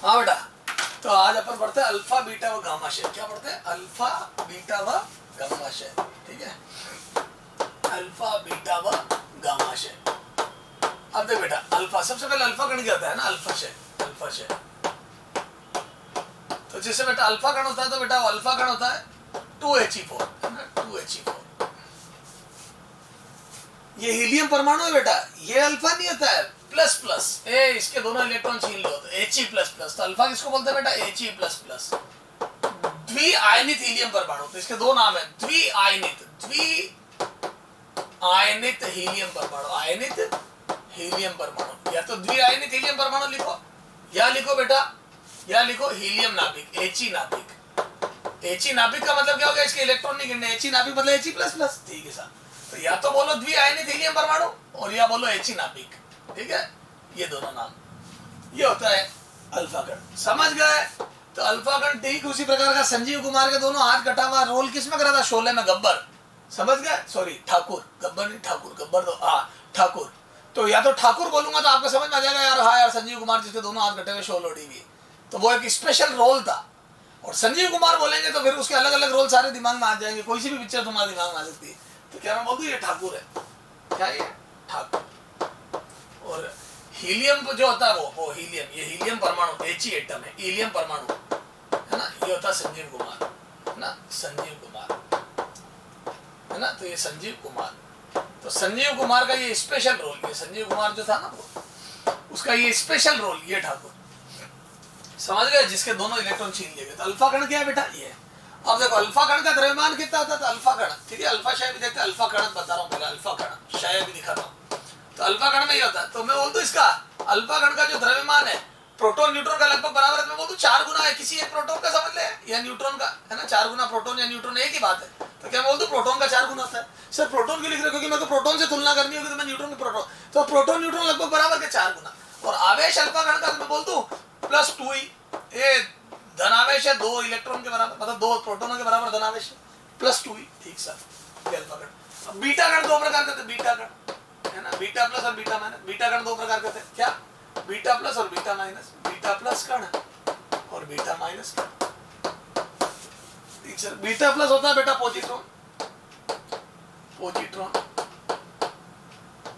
हाँ बेटा, तो आज अपन पढ़ते हैं अल्फा बीटा व गामा शेल। क्या पढ़ते हैं? अल्फा बीटा व गामा शेल। ठीक है, अल्फा बीटा व गामा शेल। अब देख बेटा, अल्फा सबसे पहले अल्फा कण क्या होता है ना, अल्फा शेल। अल्फा शेल तो जिससे बेटा अल्फा कण होता है, तो बेटा अल्फा कण होता है 2He4 है ना, 2He4। ये हीलियम परमाणु है बेटा, ये अल्फा नहीं होता है, प्लस प्लस ए इसके दोनों इलेक्ट्रॉन छीन लो तो He प्लस प्लस। तो अल्फा किसको बोलते हैं बेटा? He plus plus. द्विआयनित हीलियम परमाणु, तो इसके दो नाम है, द्विआयनित, द्विआयनित हीलियम परमाणु, आयनित हीलियम परमाणु। या तो द्विआयनित हीलियम परमाणु लिखो, या लिखो बेटा, या लिखो हीलियम नाभिक, He नाभिक। He नाभिक का मतलब क्या हो गया? इसके इलेक्ट्रॉन नहीं गिनने, He नाभिक मतलब He प्लस प्लस। ठीक है सर, तो या तो बोलो द्विआयनित हीलियम परमाणु और या बोलो He नाभिक। ठीक है, ये दोनों नाम, ये होता है अल्फा कण। समझ गए? तो अल्फा कण ठीक उसी प्रकार का संजीव कुमार के दोनों हाथ कटा हुआ रोल किसमें करा था? शोले में, गब्बर। समझ गए? सॉरी ठाकुर, गब्बर नहीं, ठाकुर, गब्बर तो ठाकुर। तो या तो ठाकुर बोलूंगा तो आपको समझ में आ जाएगा यार, हाँ यार संजीव कुमार जिसके दोनों हाथ कटे हुए शोल ओढ़ी हुई, तो वो एक स्पेशल रोल था। और संजीव कुमार बोलेंगे तो फिर उसके अलग अलग रोल सारे दिमाग में आ जाएंगे, कोई सी भी पिक्चर तुम्हारे दिमाग में आ सकती है। तो क्या मैं बोल दूं ये ठाकुर है? क्या ये ठाकुर? और हीलियम जो होता है वो हीलियम, ये हीलियम परमाणु, He एटम है, हीलियम परमाणु है ना, ये होता है संजीव कुमार है ना, संजीव कुमार है ना। तो ये संजीव कुमार, तो संजीव कुमार का ये स्पेशल रोल, ये संजीव कुमार जो था ना वो, उसका ये स्पेशल रोल, ये ठाकुर। समझ गए? जिसके दोनों इलेक्ट्रॉन छीन लिए गए। तो अल्फा कण क्या है बेटा? ये। अब देखो अल्फा कण का द्रव्यमान कितना होता है? तो अल्फा कण, ठीक है, अल्फा क्षय भी देखते हैं, अल्फा कण बता रहा हूँ पहले, अल्फा कण क्षय भी दिखाता हूँ। तो अल्फा कण में ये होता है, तो मैं बोल दूं इसका अल्फा कण का जो द्रव्यमान है प्रोटॉन न्यूट्रॉन का लगभग बराबर है। मैं बोल दूं 4 गुना है किसी एक प्रोटॉन का, समझ ले, या न्यूट्रॉन का है ना, 4 गुना प्रोटॉन या न्यूट्रॉन एक ही बात है। तो क्या मैं बोल दूं प्रोटॉन का 4 गुना होता है? सर प्रोटॉन क्यों लिख रहे हो? क्योंकि मेरे को प्रोटॉन से तुलना करनी होगी, तो मैं न्यूट्रॉन की प्रोटॉन, तो प्रोटॉन न्यूट्रॉन लगभग बराबर के 4 गुना। और आवेश अल्फा कण का मैं बोल दूं +2 ही, ये धनावेश है 2 इलेक्ट्रॉन के बराबर, मतलब 2 प्रोटॉनों के बराबर धनावेश है, +2 ही। ठीक सर, ये अल्फा कण। अब बीटा कण दो प्रकार के थे, बीटा कण है ना, बीटा प्लस और बीटा माइनस। बीटा कण दो प्रकार के थे, क्या? बीटा प्लस और बीटा माइनस, बीटा प्लस कण और बीटा माइनस कण। ठीक सर, बीटा प्लस होता है बेटा पॉजिट्रॉन, पॉजिट्रॉन,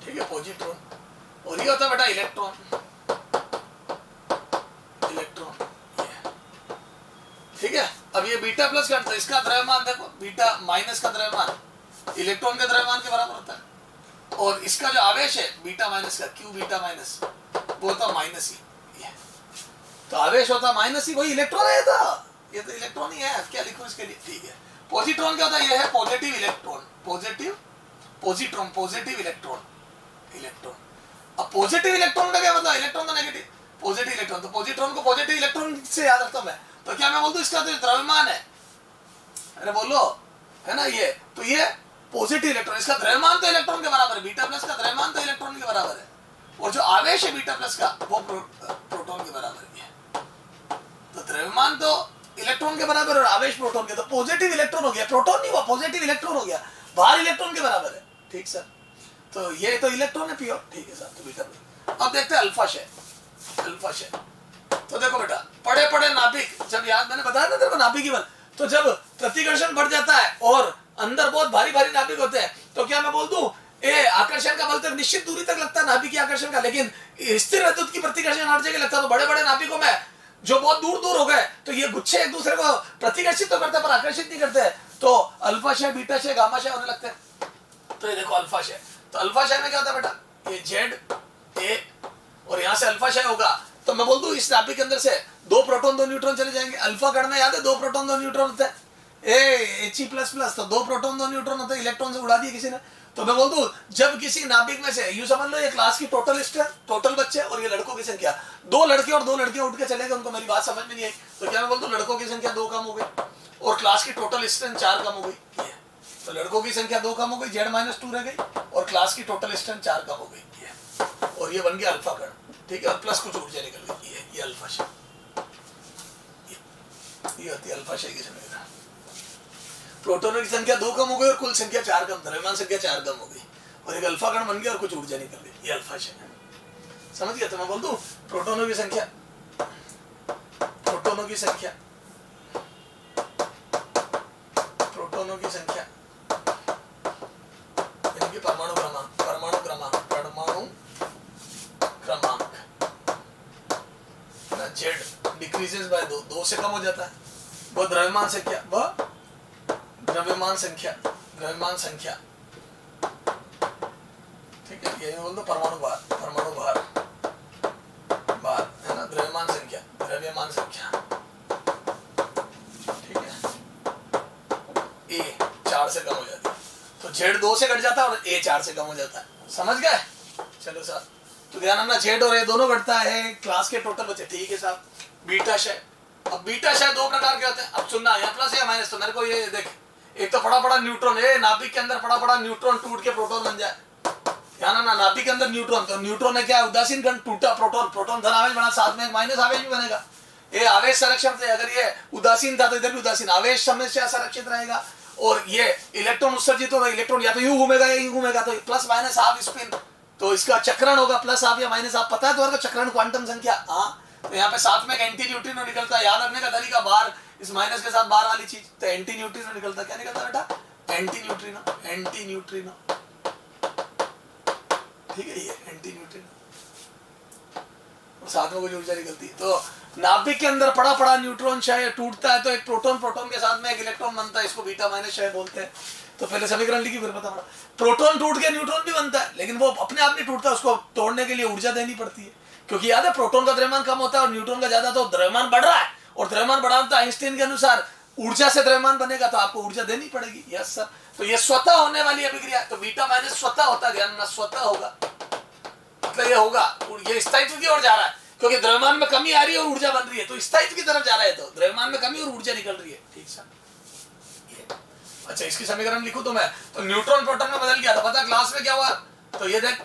ठीक है, पॉजिट्रॉन। और ये होता है बेटा इलेक्ट्रॉन, इलेक्ट्रॉन, ठीक है। अब ये बीटा प्लस कण, तो इसका द्रव्यमान देखो, बीटा माइनस का द्रव्यमान इलेक्ट्रॉन के द्रव्यमान के बराबर होता है। और इसका जो आवेश है बीटा माइनस का, क्यू बीटा माइनस, वो होता माइनस ही। तो आवेश होता माइनस ही, वही इलेक्ट्रॉन है, ये तो इलेक्ट्रॉन ही है, क्या लिखूं इसके लिए? ठीक है। पॉजिट्रॉन क्या होता है? ये है positive electron, positive positron, positive electron, electron. अब पॉजिटिव इलेक्ट्रॉन का क्या मतलब? इलेक्ट्रॉन का नेगेटिव, पॉजिटिव इलेक्ट्रॉन। तो पॉजिट्रॉन को पॉजिटिव इलेक्ट्रॉन से याद रखता हूं मैं। तो क्या मैं बोल दूं इसका जो द्रव्यमान है, अरे बोलो, है ना, ये तो ये पॉजिटिव इलेक्ट्रॉन, इसका द्रव्यमान तो इलेक्ट्रॉन के बराबर है, बीटा प्लस का द्रव्यमान तो इलेक्ट्रॉन के बराबर है, और जो आवेश है बीटा प्लस का वो प्रोटॉन के बराबर है। तो द्रव्यमान तो इलेक्ट्रॉन के बराबर और आवेश प्रोटॉन के, तो पॉजिटिव इलेक्ट्रॉन हो गया, प्रोटॉन नहीं हुआ, पॉजिटिव इलेक्ट्रॉन हो गया, बाहर इलेक्ट्रॉन के बराबर है। ठीक सर, तो ये तो इलेक्ट्रॉन है प्योर। ठीक है सर, तो बीटा। अब देखते हैं अल्फा शेल, अल्फा शेल। तो देखो बेटा, पड़े पड़े नाभिक, जब याद मैंने बताया ना तेरे को नाभिक की बल, तो जब प्रतिकर्षण बढ़ जाता है और अंदर बहुत भारी भारी नाभिक होते हैं, तो क्या मैं बोल दूं ए आकर्षण का बल तो निश्चित दूरी तक लगता है नाभिक की आकर्षण का, लेकिन स्थिर विद्युत की प्रतिकर्षण हर जगह लगता है। तो बड़े बड़े नाभिकों में जो बहुत दूर दूर हो गए, तो ये गुच्छे एक दूसरे को प्रतिकर्षित तो करते हैं पर आकर्षित नहीं करते, तो अल्फा क्षय, बीटा क्षय, गामा क्षय होने लगते हैं। तो ये देखो अल्फा क्षय, तो अल्फा क्षय में क्या होता है बेटा? ये जेड ए, और यहाँ से अल्फा क्षय होगा, तो मैं बोल दूं इस नाभिक के अंदर से 2 प्रोटॉन 2 न्यूट्रॉन चले जाएंगे। अल्फा कण में याद है 2 प्रोटॉन 2 न्यूट्रॉन होते हैं, He प्लस प्लस, तो 2 प्रोटॉन 2 न्यूट्रॉन होते हैं, इलेक्ट्रॉन से उड़ा दिए किसी ने। तो मैं बोल दूं जब किसी नाभिक में से, यूं समझ लो ये क्लास की टोटल स्ट्रेंथ, टोटल बच्चे और ये लड़कों की संख्या, 2 लड़के और 2 लड़कियां उठ के चले गए, उनको मेरी बात समझ में नहीं आई, तो क्या मैं बोल दूं लड़कों की संख्या 2 कम हो गई और क्लास की टोटल स्ट्रेंथ 4 कम हो गई। तो लड़कों की संख्या 2 कम हो गई, Z-2 रह गई, और क्लास की टोटल स्ट्रेंथ 4 कम हो गई, और ये बन गया अल्फा कण। ठीक है, और प्लस कुछ ऊर्जा निकल गई, ये अल्फा क्षय, ये होती है अल्फा क्षय की संख्या। प्रोटॉनों की संख्या 2 कम हो गई और कुल संख्या 4 कम, द्रव्यमान संख्या 4 कम हो गई, और एक अल्फा कण बन गया और कुछ ऊर्जा निकल गई, ये अल्फा क्षय। समझ गया? तो मैं बोल दूं प्रोटॉनों की संख्या प्रोटोनों की संख्या, प्रोटोनों की संख्या यानी कि परमाणु क्रमांक, परमाणु क्रमांक, परमाणु क्रमांक ना, जेड डिक्रीजेस बाय 2, 2 से कम हो जाता है। वो द्रव्यमान संख्या, वह द्रव्यमान संख्या, द्रव्यमान संख्या, ठीक है, ये बोल दो परमाणु भार, परमाणु भार, भार है ना, द्रव्यमान संख्या, द्रव्यमान संख्या, ठीक है, ए 4 से कम हो जाती है, तो जेड 2 से घट जाता है और ए 4 से कम हो जाता है। समझ गए? चलो साहब, तो ध्यान रखना जेड और ए दोनों घटता है। क्लास के टोटल बचे, ठीक है साहब। बीटा शय, अब बीटा शय 2 प्रकार के होते हैं। अब सुनना, या प्लस या माइनस, तो मेरे को ये देख, एक तो बड़ा बड़ा न्यूट्रॉन, नाभिक के अंदर बड़ा बड़ा न्यूट्रॉन टूट के प्रोटॉन बन जाए। ध्यान रखना, नाभिक के अंदर न्यूट्रॉन, तो न्यूट्रॉन है क्या, उदासीन कण, टूटा प्रोटॉन, प्रोटॉन धन आवेश बना, साथ में एक माइनस आवेश भी बनेगा। ये आवेश संरक्षण से, अगर ये उदासीन था तो इधर भी उदासीन, आवेश हमेशा संरक्षित रहेगा। और ये इलेक्ट्रॉन उत्सर्जित होगा, इलेक्ट्रॉन या तो यूं घूमेगा या यूं घूमेगा, तो प्लस माइनस हाफ स्पिन, तो इसका चक्रण होगा प्लस हाफ या माइनस हाफ। पता है तुम्हारे को चक्रण क्वांटम संख्या? हाँ, तो यहाँ पे साथ में एक एंटी न्यूट्रिनो निकलता है। याद रखने का तरीका, बाहर इस माइनस के साथ बाहर वाली चीज, तो एंटी न्यूट्रिनो निकलता है। क्या निकलता है बेटा? एंटी न्यूट्रिनो, एंटी न्यूट्रिनो, ठीक है, ये एंटी न्यूट्रिनो, साथ में कुछ ऊर्जा निकलती है। तो नाभिक के अंदर पड़ा पड़ा न्यूट्रॉन शय टूटता है तो एक प्रोटॉन, प्रोटॉन के साथ में एक इलेक्ट्रॉन बनता है, इसको बीटा माइनस शय बोलते हैं। तो पहले समीकरण लिखी फिर पता पड़ा। प्रोटॉन टूट के न्यूट्रॉन भी बनता है, लेकिन वो अपने आप नहीं टूटता, उसको तोड़ने के लिए ऊर्जा देनी पड़ती है। क्योंकि याद है प्रोटॉन का द्रव्यमान कम होता है और न्यूट्रॉन का ज्यादा, तो द्रव्यमान बढ़ रहा है और द्रव्यमान बढ़ाना तो आइंस्टीन के अनुसार ऊर्जा से द्रव्यमान बनेगा, तो आपको ऊर्जा देनी पड़ेगी। यस सर, तो ये स्वतः होने वाली अभिक्रिया, तो बीटा माइनस स्वतः होता है, ध्यान रखना, स्वतः होगा, मतलब ये होगा, ये स्थायित्व की ओर जा रहा है, क्योंकि द्रव्यमान में कमी आ रही है और ऊर्जा बन रही है, तो स्थायित्व की तरफ जा रहा है, तो द्रव्यमान में कमी और ऊर्जा निकल रही है। ठीक सर, अच्छा इसकी समीकरण लिखूं तो मैं, तो न्यूट्रॉन प्रोटॉन में बदल गया था। पता क्लास में क्या हुआ? तो ये देख,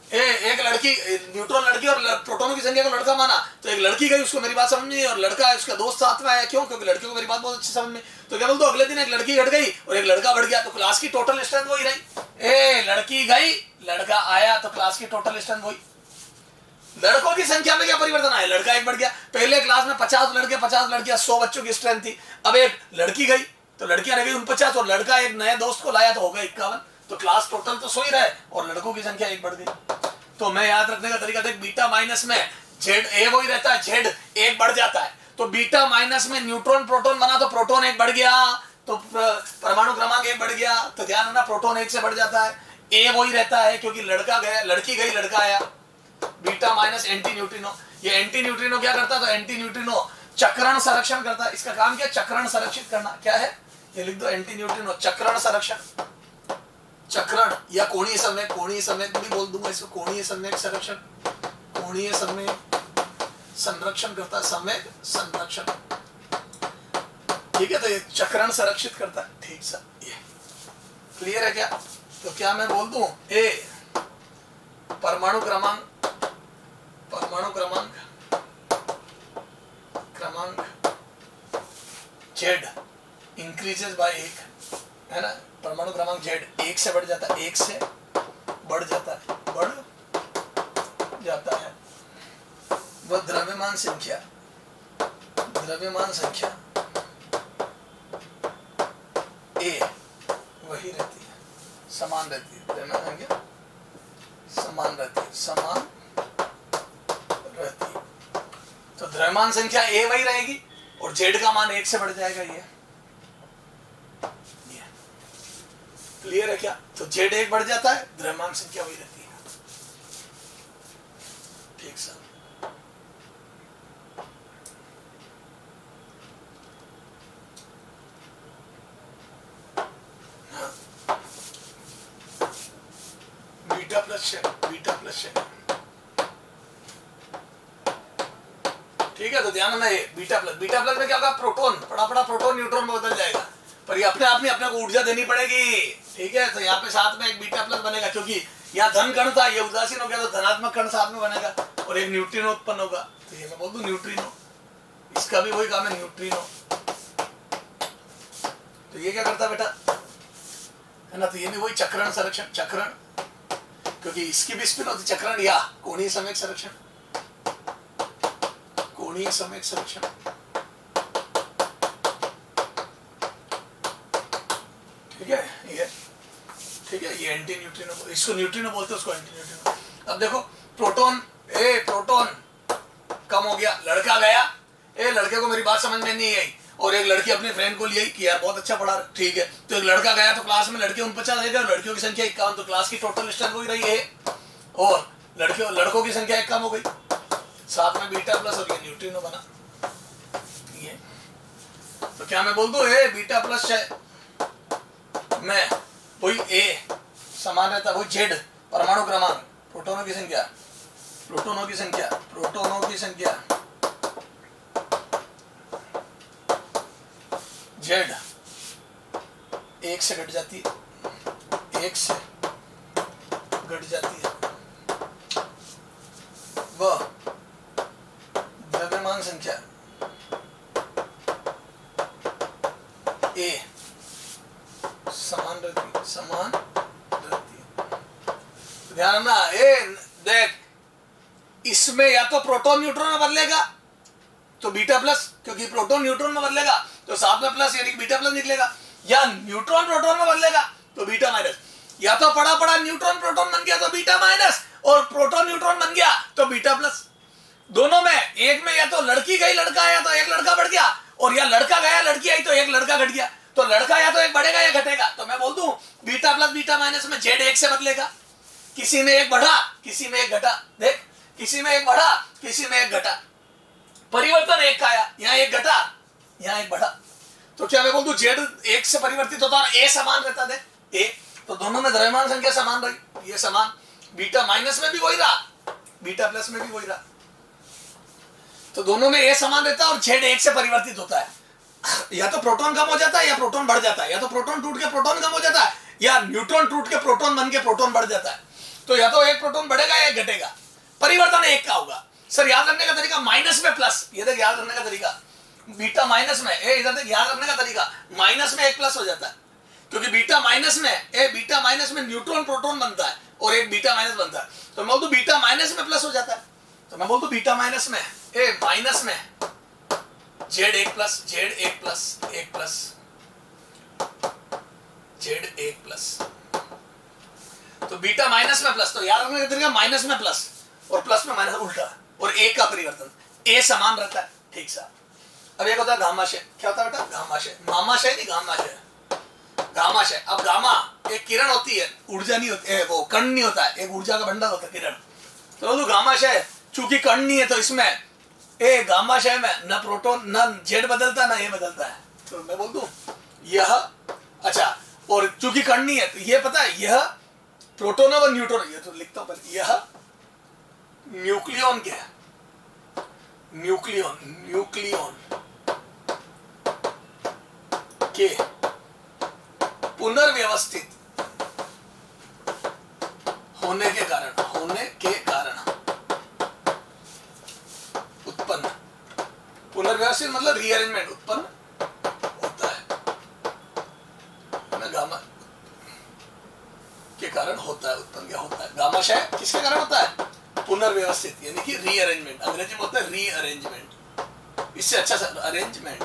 एक लड़की, न्यूट्रॉन लड़की और प्रोटॉनों की संख्या को लड़का माना, तो एक लड़की गई, उसको मेरी बात समझ में, और लड़का है उसका दोस्त साथ में आया। क्यों? क्योंकि लड़कियों को मेरी बात बहुत अच्छी समझ में। तो क्या बोलते, अगले दिन एक लड़की घट गई और एक लड़का बढ़ गया, तो क्लास की टोटल स्ट्रेंथ वही रही। लड़की गई, लड़का आया, तो क्लास की टोटल स्ट्रेंथ वही। लड़कों की संख्या में क्या परिवर्तन आया? लड़का एक बढ़ गया। पहले क्लास में 50 लड़के 50 लड़कियां 100 बच्चों की स्ट्रेंथ थी। अब एक लड़की गई तो लड़कियां रह गई 49 और लड़का एक नए दोस्त को लाया तो हो गया 51। तो क्लास टोटल तो 100 ही रहे और लड़कों की संख्या एक बढ़ गई। तो मैं याद रखने का तरीका देख, बीटा माइनस में जेड ए वही रहता है, जेड एक बढ़ जाता है। तो बीटा माइनस में न्यूट्रॉन प्रोटॉन बना तो प्रोटॉन एक बढ़ गया, तो परमाणु क्रमांक एक बढ़ गया। तो ध्यान रखना, प्रोटॉन एक से बढ़ जाता है, ए वही रहता है क्योंकि लड़का गया, लड़की गई, लड़का आया। बीटा माइनस एंटी न्यूट्रिनो, ये एंटी न्यूट्रिनो क्या करता है? तो एंटी न्यूट्रिनो चक्रण संरक्षण करता है। इसका काम क्या? चक्रण संरक्षित करना। क्या है? ये लिख दो, एंटी न्यूट्रिनो चक्रण संरक्षण, चक्रण या कोणीय संवेग, कोणीय संवेग भी बोल दूंगा इसको, कोणीय संवेग संरक्षण, कोणीय संवेग संरक्षण करता है, संवेग संरक्षण। ठीक है, तो ये चक्रण संरक्षित करता है। ठीक सर, ये क्लियर है क्या? तो क्या मैं बोल दूं, ए परमाणु क्रमांक, परमाणु क्रमांक, क्रमांक जेड इंक्रीजेस बाय 1, है ना। परमाणु क्रमांक जेड 1 से बढ़ जाता है, 1 से बढ़ जाता है, बढ़ जाता है। वह द्रव्यमान संख्या, द्रव्यमान संख्या ए वही रहती है, समान रहती है। द्रव्यमान संख्या समान रहती है, समान रहती है। तो द्रव्यमान संख्या ए वही रहेगी और जेड का मान 1 से बढ़ जाएगा। ये क्लियर है क्या? तो जेड 1 बढ़ जाता है, द्रव्यमान संख्या वही रहती है। ठीक सर, बीटा प्लस है, बीटा प्लस है। ठीक है, तो ध्यान रखना, ये बीटा प्लस, बीटा प्लस में क्या होगा? प्रोटॉन, बड़ा बड़ा प्रोटॉन न्यूट्रॉन में बदल जाएगा, पर ये अपने आप में अपने को ऊर्जा देनी पड़ेगी। ठीक है, तो यहाँ पे साथ में एक बीटा प्लस बनेगा, क्योंकि यहाँ धन कण था, ये उदासीन हो गया, तो धनात्मक कण साथ में बनेगा और एक न्यूट्रिनो उत्पन्न होगा। तो ये मैं बोल दूं न्यूट्रिनो, इसका भी वही काम है, न्यूट्रिनो। तो ये क्या करता बेटा, है ना, तो ये भी वही चक्रण संरक्षण, चक्रण, क्योंकि इसकी भी स्पिन होती चक्रण या कोणीय संवेग संरक्षण, कोणीय संवेग संरक्षण। ठीक है ये, ठीक है ये एंटी न्यूट्रिनो, इसको न्यूट्रिनो बोलते हैं, उसको एंटी न्यूट्रिनो। अब देखो प्रोटॉन, प्रोटॉन कम हो गया, लड़का गया, लड़के को मेरी बात समझ में नहीं आई, और एक लड़की अपने फ्रेंड को लिए कि यार बहुत अच्छा पढ़ा, ठीक है, तो एक लड़का गया तो क्लास में लड़के 49 रह गए, लड़कियों की संख्या 51, तो क्लास की टोटल स्ट्रेंथ हो रही है, और लड़कों की संख्या 1 कम हो गई, साथ में बीटा प्लस और ये न्यूट्रिनो बना। ये तो क्या मैं बोल दूं बीटा प्लस है में वही ए समान रहता है, वही जेड परमाणु क्रमांक, प्रोटोनों की संख्या, प्रोटोनों की संख्या, प्रोटोनों की संख्या जेड 1 से घट जाती है, 1 से घट जाती है, वह द्रव्यमान संख्या ए समान रहती है। ध्यान ना, देख इसमें या तो प्रोटॉन न्यूट्रॉन में बदलेगा तो बीटा प्लस, क्योंकि प्रोटॉन न्यूट्रॉन में बदलेगा तो साथ में प्लस यानी बीटा प्लस निकलेगा, या न्यूट्रॉन प्रोटॉन में बदलेगा तो बीटा माइनस, या तो पड़ा न्यूट्रॉन प्रोटॉन बन गया तो बीटा माइनस, और प्रोटॉन न्यूट्रॉन बन गया तो बीटा प्लस। दोनों में, एक में या तो लड़की गई लड़का आया तो एक लड़का बढ़ गया, और या लड़का गया लड़की आई तो एक लड़का घट गया, तो लड़का या तो एक बढ़ेगा या घटेगा। तो मैं बोल दूं बीटा प्लस बीटा माइनस में जेड 1 से बदलेगा, किसी में एक बढ़ा किसी में एक घटा, देख किसी में एक बढ़ा किसी में एक घटा, परिवर्तन एक का आया, यहाँ एक घटा यहाँ एक बढ़ा, तो क्या मैं बोल दूं जेड 1 से परिवर्तित होता और ए समान रहता, देख ए, तो दोनों में द्रव्यमान संख्या समान रही, ये समान, बीटा माइनस में भी वही रहा, बीटा प्लस में भी वही रहा, तो दोनों में ए समान रहता है और जेड 1 से परिवर्तित होता है। या तो प्रोटॉन कम हो जाता है या प्रोटॉन बढ़ जाता है, या तो प्रोटॉन टूट के प्रोटॉन कम हो जाता है, या न्यूट्रॉन टूट के प्रोटॉन बन के प्रोटॉन बढ़ जाता है, तो या तो एक प्रोटॉन बढ़ेगा या घटेगा, परिवर्तन एक का होगा। सर याद रखने का तरीका माइनस में प्लस, ये देख याद रखने का तरीका, बीटा माइनस में इधर देख याद रखने का तरीका, माइनस में एक प्लस हो जाता है, क्योंकि बीटा माइनस में न्यूट्रॉन प्रोटॉन बनता है और एक बीटा माइनस बनता है, तो मैं बोल दूं बीटा माइनस में प्लस हो जाता है, तो मैं बोल दूं बीटा माइनस में माइनस में Z 1 plus Z 1 plus 1 plus Z 1 plus, तो बीटा माइनस में प्लस, तो याद रखने का तरीका माइनस में प्लस और प्लस में माइनस उल्टा, और एक का परिवर्तन, ए समान रहता है, ठीक सा। अब एक होता है गामाशय, क्या होता है बेटा गामाशय, मामाशय नहीं गामाशय, गामाशय। अब गामा एक किरण होती है, ऊर्जा नहीं होती है, वो कण नहीं होता है, एक ऊर्जा का भंडार होता है किरण, तो गामाशय चूंकि कण नहीं है तो इसमें गामाशय में न प्रोटॉन न जेड बदलता ना ये बदलता है, तो मैं बोल दूं यह, अच्छा, और चूंकि कण नहीं है तो ये पता है यह प्रोटॉन और न्यूट्रॉन, ये तो लिखता हूं पहले, यह न्यूक्लियन क्या है, न्यूक्लियन के पुनर्व्यवस्थित होने के कारण उत्पन्न, पुनर्व्यवस्थित मतलब रीअरेंजमेंट उत्पन्न होता है, गामा के कारण होता है, उत्पन्न क्या होता है, गामाशय किसके कारण होता है, पुनर्व्यवस्थित यानी कि रीअरेंजमेंट, अंग्रेजी में होता है रीअरेंजमेंट, इससे अच्छा सर अरेंजमेंट,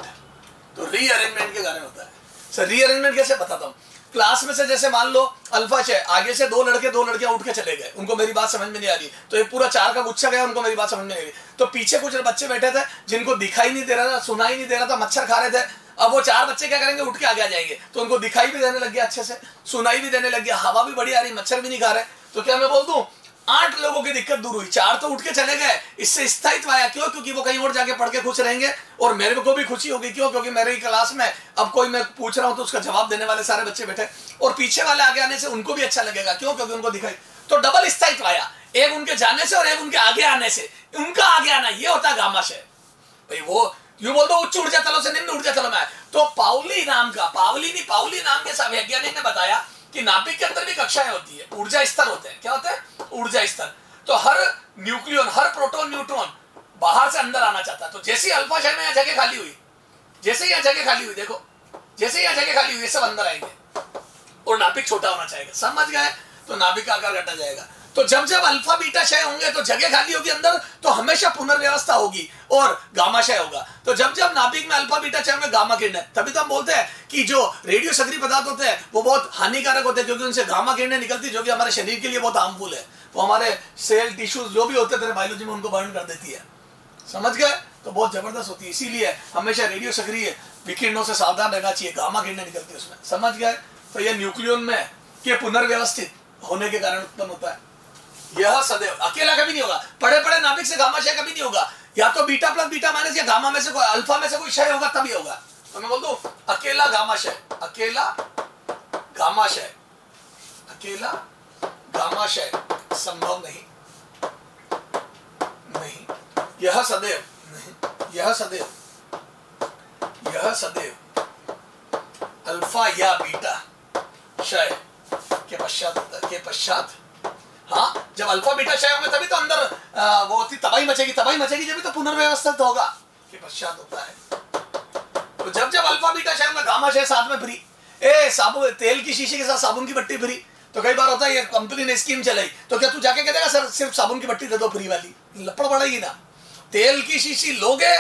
तो रीअरेंजमेंट के कारण होता है। सर रीअरेंजमेंट कैसे बताता हूँ, क्लास में से जैसे मान लो अल्फा है, आगे से दो लड़कियां उठ के चले गए, उनको मेरी बात समझ में नहीं आ रही, तो एक पूरा 4 का गुच्छा गया, उनको मेरी बात समझ में नहीं आ रही, तो पीछे कुछ बच्चे बैठे थे जिनको दिखाई नहीं दे रहा था, सुनाई नहीं दे रहा था, मच्छर खा रहे थे, अब वो 4 बच्चे क्या करेंगे, उठ के आगे आ जाएंगे, तो उनको दिखाई भी देने लग गया अच्छे से, सुनाई भी देने लग गया, हवा भी बढ़िया आ रही, मच्छर भी नहीं खा रहे, तो क्या मैं बोल दूं 8 लोगों की दिक्कत दूर हुई, 4 तो उठ के चले गए, इससे स्थायित्व आया, क्यों, क्योंकि वो कहीं और जाके पढ़ के खुश रहेंगे, और मेरे को भी खुशी होगी, क्यों, क्योंकि मेरी क्लास में अब कोई मैं पूछ रहा हूं तो उसका जवाब देने वाले सारे बच्चे बैठे, और पीछे वाले आगे आने से उनको भी अच्छा लगेगा, क्यों, क्योंकि उनको दिखाई, तो डबल स्थायित्व आया, एक उनके जाने से और एक उनके आगे आने से, उनका आगे आना ये होता है गामाशय। भाई वो यूं बोल दो उच्च ऊर्जा तलों से निम्न ऊर्जा तलों में, तो पाउली नाम के वैज्ञानिक ने बताया कि नाभिक के अंदर भी कक्षाएं होती है, ऊर्जा स्तर होते हैं, क्या होते हैं, ऊर्जा स्तर, तो हर न्यूक्लियन, हर प्रोटॉन न्यूट्रॉन बाहर से अंदर आना चाहता है, तो जैसे ही अल्फा शय में यहाँ जगह खाली हुई, देखो जैसे यहाँ जगह खाली हुई सब अंदर आएंगे, और नाभिक छोटा होना चाहिए, समझ गए, तो नाभिक का आकार घटा जाएगा, तो जब जब अल्फा बीटा क्षय होंगे तो जगह खाली होगी अंदर, तो हमेशा पुनर्व्यवस्था होगी और गामा क्षय होगा। तो जब जब नाभिक में अल्फा बीटा क्षय होंगे गामा किरणें, तभी तो हम बोलते हैं कि जो रेडियो सक्रिय पदार्थ होते हैं वो बहुत हानिकारक होते हैं, क्योंकि उनसे गामा किरणें निकलती जो कि हमारे शरीर के लिए बहुत हार्मफुल है। वो हमारे सेल टिश्यूज जो भी होते हैं बायोलॉजी में उनको बर्न कर देती है, समझ गए? तो बहुत जबरदस्त होती है, इसीलिए हमेशा रेडियो सक्रिय विकिरणों से सावधान रहना चाहिए, गामा किरणें निकलती है उसमें, समझ गए? तो ये न्यूक्लियन में के पुनर्व्यवस्थित होने के कारण उत्पन्न होता है। यह सदैव अकेला कभी नहीं होगा, बड़े बड़े नाभिक से गामा क्षय कभी नहीं होगा, या तो बीटा प्लस बीटा माइनस या गामा में से कोई अल्फा में से कोई क्षय होगा तभी होगा। तो मैं बोल दूं अकेला गामा क्षय, अकेला गामा क्षय, अकेला गामा क्षय संभव नहीं, नहीं, यह सदैव नहीं, यह सदैव, यह सदैव अल्फा या बीटा क्षय के पश्चात होता है, के पश्चात। हाँ, जब अल्फा बीटा क्षय होंगे तभी तो अंदर वो होती तबाही मचेगी, तबाही मचेगी जब तो पुनर्व्यवस्थित होगा, के पश्चात होता है। तो जब जब अल्फा बीटा क्षय होंगे गामा क्षय साथ में फ्री। साबुन तेल की शीशी के साथ साबुन की पट्टी फ्री। तो कई बार होता है ये कंपनी ने स्कीम चलाई, तो क्या तू जाके कह देगा सर सिर्फ साबुन की पट्टी दे दो फ्री वाली? लपड़ पड़ेगी ना। तेल की शीशी लोगे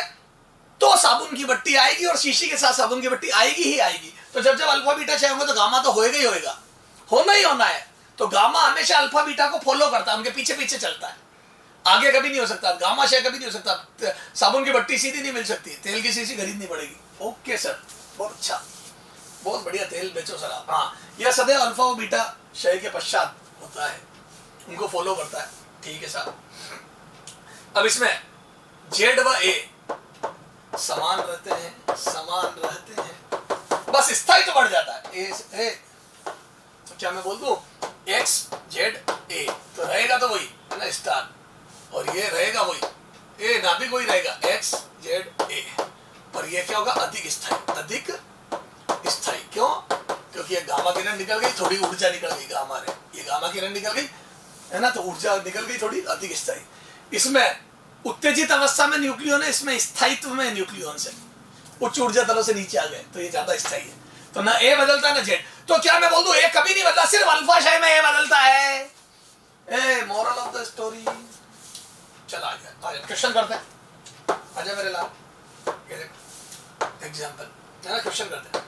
तो साबुन की पट्टी आएगी और शीशी के साथ साबुन की पट्टी आएगी ही आएगी। तो जब जब अल्फा बीटा क्षय होंगे तो गामा तो होएगा ही होएगा, होना ही होना है। तो गामा हमेशा अल्फा बीटा को फॉलो करता है, उनके पीछे पीछे चलता है, आगे कभी नहीं हो सकता। गामा क्षय कभी नहीं हो सकता, साबुन की पट्टी सीधी नहीं मिल सकती, तेल की शीशी खरीदनी पड़ेगी। ओके सर, बहुत अच्छा, बहुत बढ़िया, तेल बेचो सर आप। हाँ, यह सदैव अल्फा और बीटा क्षय के पश्चात होता है, उनको फॉलो करता है, ठीक है सर। अब इसमें जेड व ए समान रहते हैं, समान रहते हैं, बस स्थायित्व बढ़ जाता है। ए तो क्या मैं बोल दूं एक्स जेड ए, तो रहेगा तो वही है ना स्टार, और ये रहेगा वही, ए नाभिक वही रहेगा एक्स जेड ए, पर ये क्या होगा अधिक स्थायी, अधिक स्थायी। क्यों? क्योंकि ये गामा किरण निकल गई, थोड़ी ऊर्जा निकल गई गामा रे, ये गामा किरण निकल गई है ना, तो ऊर्जा निकल गई थोड़ी, अधिक स्थायी। इसमें उत्तेजित अवस्था में न्यूक्लियन है, इसमें स्थायित्व में न्यूक्लियन से उच्च ऊर्जा तलों से नीचे आ गए, तो ये ज्यादा स्थायी है। तो ना ए बदलता है ना जेड। तो क्या मैं बोल दूं ए कभी नहीं बदला, सिर्फ अल्फा क्षय में ए बदलता है। ए मोरल ऑफ द स्टोरी। चला आ गया, क्वेश्चन करते हैं, आजा मेरे लाल, एग्जाम्पल है ना, क्वेश्चन करते हैं।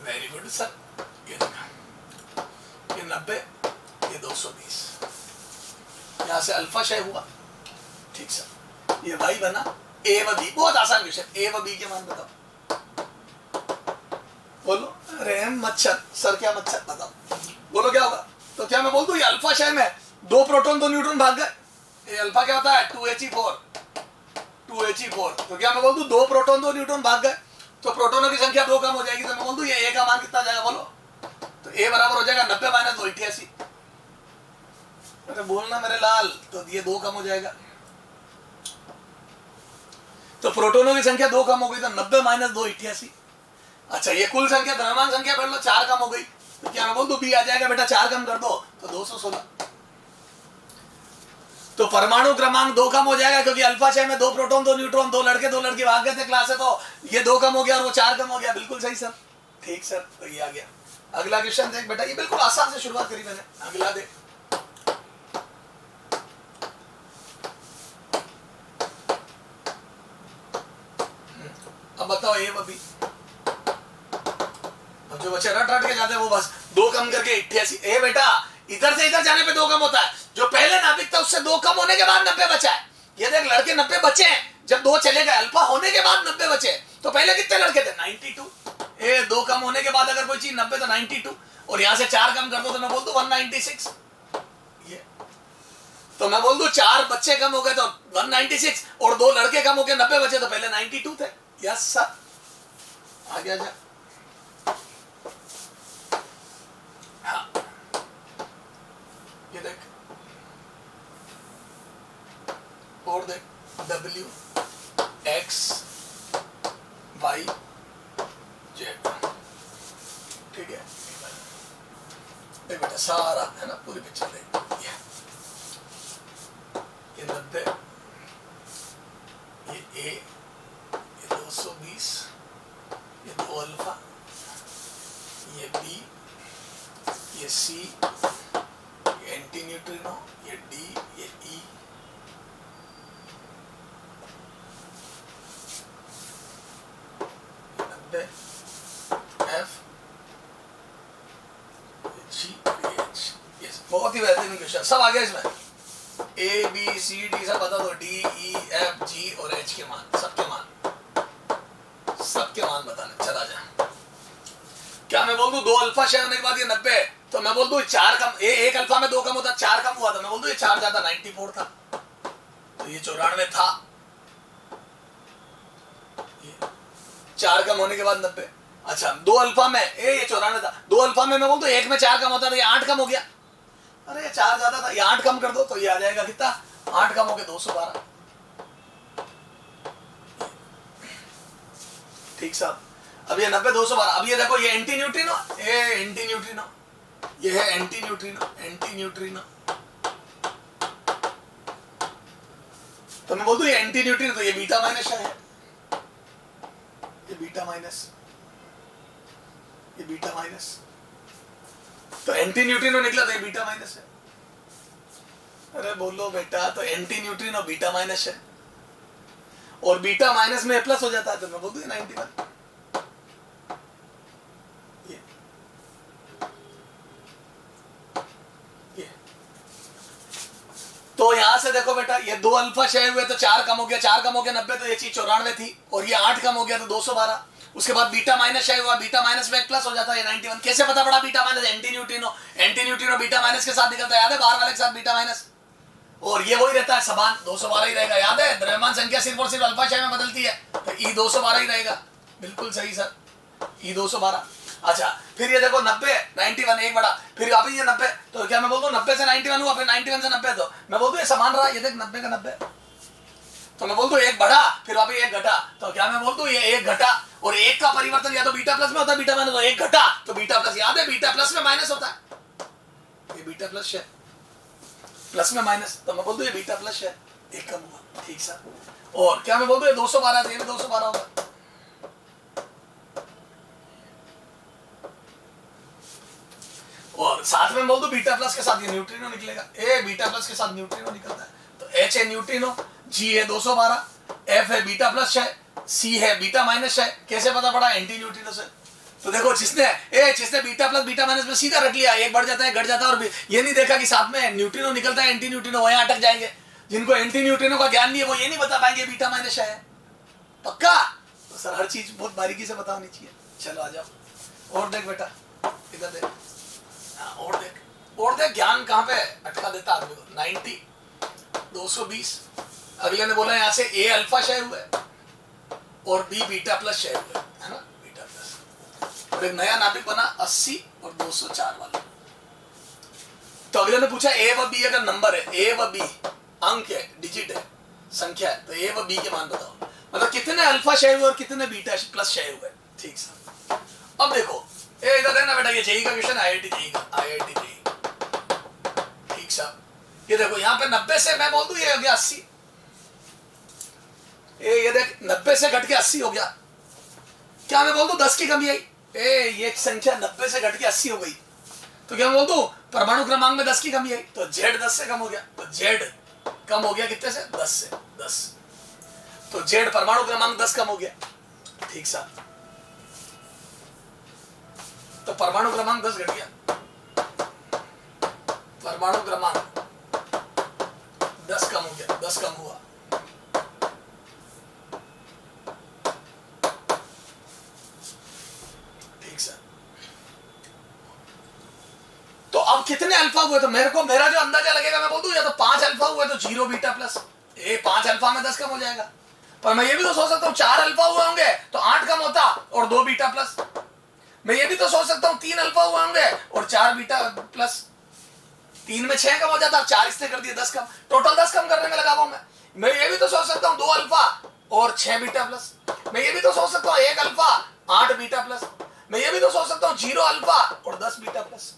वेरी गुड सर, ये देखा, ये 90, ये 220, यहां से अल्फा क्षय हुआ, ठीक सर। ये वाई बना ए व बी, बहुत आसान क्वेश्चन, ए व बी के मान बताओ, बोलो। अरे मच्छर सर, क्या मच्छर बताओ, बोलो क्या होगा? तो क्या मैं बोल दूं ये अल्फा क्षय में 2 प्रोटॉन 2 न्यूट्रॉन भाग गए, ये अल्फा क्या होता है 2He4, 2He4। तो क्या मैं बोल दूं 2 प्रोटॉन 2 न्यूट्रॉन भाग गए, तो प्रोटोनों की संख्या 2 कम हो जाएगी। तो मैं बोल दूं ये ए का मान कितना जाएगा बोलो? तो ए बराबर हो जाएगा 90 माइनस 2 88। अरे बोलना मेरे लाल, तो ये 2 कम हो जाएगा, तो प्रोटोनों की संख्या 2 कम हो गई, तो 90 माइनस 2 88। अच्छा, ये कुल संख्या द्रव्यमान संख्या पढ़ लो, 4 कम हो गई, तो क्या मैं बोल दूं बी आ जाएगा बेटा, 4 कम कर दो तो 216। तो परमाणु क्रमांक 2 कम हो जाएगा, क्योंकि अल्फा क्षय में 2 प्रोटॉन 2 न्यूट्रॉन, 2 लड़के भाग गए थे क्लास से, तो ये 2 कम हो गया और वो 4 कम हो गया। बिल्कुल सही सर, ठीक सर। तो ये आ गया। अगला क्वेश्चन देख बेटा, ये बिल्कुल आसान से शुरुआत करी मैंने, अगला देख। अब बताओ ए व बी, जो बच्चे रट के जाते हैं वो बस 2 कम करके 88। ए बेटा, इधर से इधर जाने पे 2 कम होता है, जो पहले नाभिक था उससे 2 कम होने के बाद 90 बचा है। ये देख, लड़के 90 बचे हैं, जब 2 चले गए अल्फा होने के बाद 90 बचे, तो पहले कितने लड़के थे 92। ए 2 कम होने के बाद अगर कोई चीज 90 तो 92, और यहां से 4 कम कर दो तो मैं बोल दूं 196। ये तो मैं बोल दूं 4 बच्चे कम हो गए तो 196, और 2 लड़के कम हो गए 90 बचे, तो पहले 92 थे। यस सर, आ गया जा। हाँ, ये देख, और देख, W X Y Z, ठीक है। देख बेटा, सारा है ना, पूरी पिक्चर देख, ये 90, ये A, ये 220, ये 2 अल्फा, ये B, ये C, एंटी न्यूट्रिनो, ये डी, ये ई, एफ, जी, एच। यस, बहुत ही बेहतरीन क्वेश्चन, सब आ गया इसमें। ए बी सी डी सब बता दो, डी ई एफ जी और एच के मान, सबके मान बताने। चला जा, क्या मैं बोल दूं 2 अल्फा शेयर होने के बाद ये 90, तो मैं बोल दूं 4 कम, एक अल्फा में 2 कम होता, 4 कम हुआ था, मैं बोल दूं ये 4 ज्यादा 94 था, तो ये 94 था, 4 कम होने के बाद 90। अच्छा 2 अल्फा में ये 94 था, 2 अल्फा में मैं बोल दूं 1 में 4 कम होता तो ये 8 कम हो गया। अरे ये 4 ज्यादा था, ये 8 कम कर दो तो ये आ जाएगा कितना, 8 कम हो गया 212। ठीक साहब, अब ये 90 212। अब ये देखो, ये एंटी न्यूट्रिनो, ये एंटी न्यूट्रिनो, ये है एंटी न्यूट्रिनो, एंटी न्यूट्रिनो, तो मैं बोल दूं ये एंटी न्यूट्रिनो, तो ये बीटा माइनस है, ये बीटा माइनस, ये बीटा माइनस, तो एंटी न्यूट्रिनो निकला तो ये बीटा माइनस है। अरे बोलो बेटा, तो एंटी न्यूट्रिनो बीटा माइनस है, और बीटा माइनस में ए प्लस हो जाता है, तो मैं बोल दूं 91। ये तो यहां से देखो बेटा, ये 2 अल्फा शेयर हुए तो 4 कम हो गया, 4 कम हो गया 90, तो ये चीज 94 थी, और ये 8 कम हो गया तो 212। उसके बाद बीटा माइनस शेयर हुआ, बीटा माइनस में एक प्लस हो जाता है 91। कैसे पता पड़ा beta minus? Anti neutrino, anti neutrino beta minus के साथ निकलता है, याद है, बाहर वाले के साथ बीटा माइनस, और ये वही रहता है समान, 212 ही रहेगा, याद है, द्रव्यमान संख्या सिर्फ और सिर्फ अल्फा शेयर में बदलती है, तो ई 212 ही रहेगा। बिल्कुल सही सर, ई 212। अच्छा फिर ये देखो 90 91 एक बड़ा, फिर वापस ये 90, तो क्या मैं बोल दूं 90 से 91 हुआ, फिर 91 से 90, तो मैं बोल दूं ये समान रहा, ये देख 90 का 90, तो मैं बोल दूं एक बढ़ा फिर वापस एक घटा, तो क्या मैं बोल दूं ये एक घटा, और एक का परिवर्तन या तो बीटा प्लस में होता है बीटा माइनस, तो एक घटा तो बीटा प्लस, याद है बीटा प्लस में माइनस होता है, ये बीटा प्लस है, प्लस में माइनस, तो मैं बोल दूं ये बीटा प्लस है, एक कम हुआ। ठीक सर, और क्या मैं बोल दूं ये 212, ये भी 212 होगा, और साथ में बोल दो बीटा प्लस के साथ ये न्यूट्रिनो निकलेगा, ए बीटा प्लस के साथ न्यूट्रिनो निकलता है, तो एच है न्यूट्रिनो, जी है 212, एफ है बीटा प्लस है, सी है बीटा माइनस है। कैसे पता पड़ा? एंटी न्यूट्रिनो से। तो देखो जिसने बीटा प्लस बीटा माइनस में सीधा रख लिया, एक बढ़ जाता है घट जाता है, और ये नहीं देखा कि साथ में न्यूट्रिनो निकलता है, एंटी न्यूट्रिनो, वहीं अटक जाएंगे। जिनको एंटी न्यूट्रिनो का ज्ञान नहीं है वो ये नहीं बता पाएंगे बीटा माइनस है। पक्का? तो सर हर चीज बहुत बारीकी से पता होनी चाहिए। चलो आ जाओ, और देख बेटा, इधर देख, और देख ज्ञान कहां पे अटका देता आदमी को। 90 220, अगले ने बोला यहां से ए अल्फा शेयर हुआ है और बी बीटा प्लस शेयर हुआ है ना, बीटा प्लस, और एक नया नाभिक बना 80 और 204 वाला। तो अगले ने पूछा ए व बी अगर नंबर है, ए व बी अंक है, डिजिट है, संख्या है, तो ए व बी के मान बताओ, मतलब कितने अल्फा शेयर हुए और कितने बीटा प्लस शेयर हुए। ठीक सर, अब देखो इधर है ना बेटा, ये जेई का क्वेश्चन, आईआईटी जेई का, आईआईटी जेई। ठीक साहब, ये देखो यहाँ पे 90 से मैं बोल दूं ये हो गया 80, ये देख 90 से घट के 80 हो गया। क्या मैं बोल दूं 10 की कमी आई, ये संख्या 90 से घट के 80 हो गई, तो क्या मैं बोल दूं परमाणु क्रमांक में 10 की कमी आई, तो जेड 10 से कम हो गया, तो जेड कम हो गया कितने से? 10 से, 10, तो जेड परमाणु क्रमांक 10 कम हो गया। ठीक साहब, तो परमाणु क्रमांक 10 घट गया, परमाणु क्रमांक 10 कम हो गया, 10 कम हुआ। ठीक सर, तो अब कितने अल्फा हुए? तो मेरा जो अंदाजा लगेगा मैं बोल दूं या तो 5 अल्फा हुए तो 0 बीटा प्लस, 5 अल्फा में 10 कम हो जाएगा। पर मैं ये भी तो सोच सकता हूं 4 अल्फा हुए होंगे तो 8 कम होता और 2 बीटा प्लस। मैं ये भी तो सोच सकता हूँ 3 अल्फा हुए होंगे और 4 बीटा प्लस, 3 में 6 कम हो जाता, 4 इसने कर दिया 10 कम, टोटल 10 कम करने में लगा हुआ मैं ये भी तो सोच सकता हूँ 2 अल्फा और 6 बीटा प्लस। मैं ये भी तो सोच सकता हूँ 1 अल्फा 8 बीटा प्लस। मैं ये भी तो सोच सकता हूँ 0 अल्फा और 10 बीटा प्लस।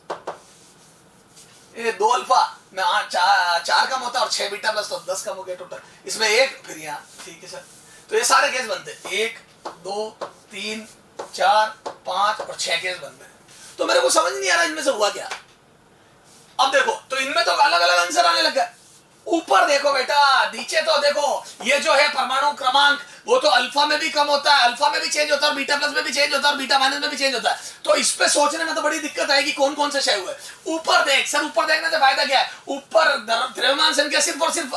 ये 2 अल्फा में 4 कम होता और 6 बीटा प्लस, तो 10 कम हो गया टोटल। इसमें 1 फिर यहाँ। ठीक है सर, तो ये सारे केस बनते, 1 2 3 4 5 और 6 केस बनते हैं। तो मेरे को समझ नहीं आ रहा इनमें से हुआ क्या। अब देखो तो इनमें तो अलग अलग आंसर आने लगा। ऊपर देखो बेटा, नीचे तो देखो ये जो है परमाणु क्रमांक वो तो अल्फा में भी कम होता है, अल्फा में भी चेंज होता है, और बीटा प्लस में भी चेंज होता है, और बीटा माइनस में भी चेंज होता है। तो इस पे सोचने में तो बड़ी दिक्कत आएगी कौन कौन से क्षय हुए। ऊपर देख सर, ऊपर देखने से फायदा क्या है? ऊपर द्रव्यमान संख्या सिर्फ और सिर्फ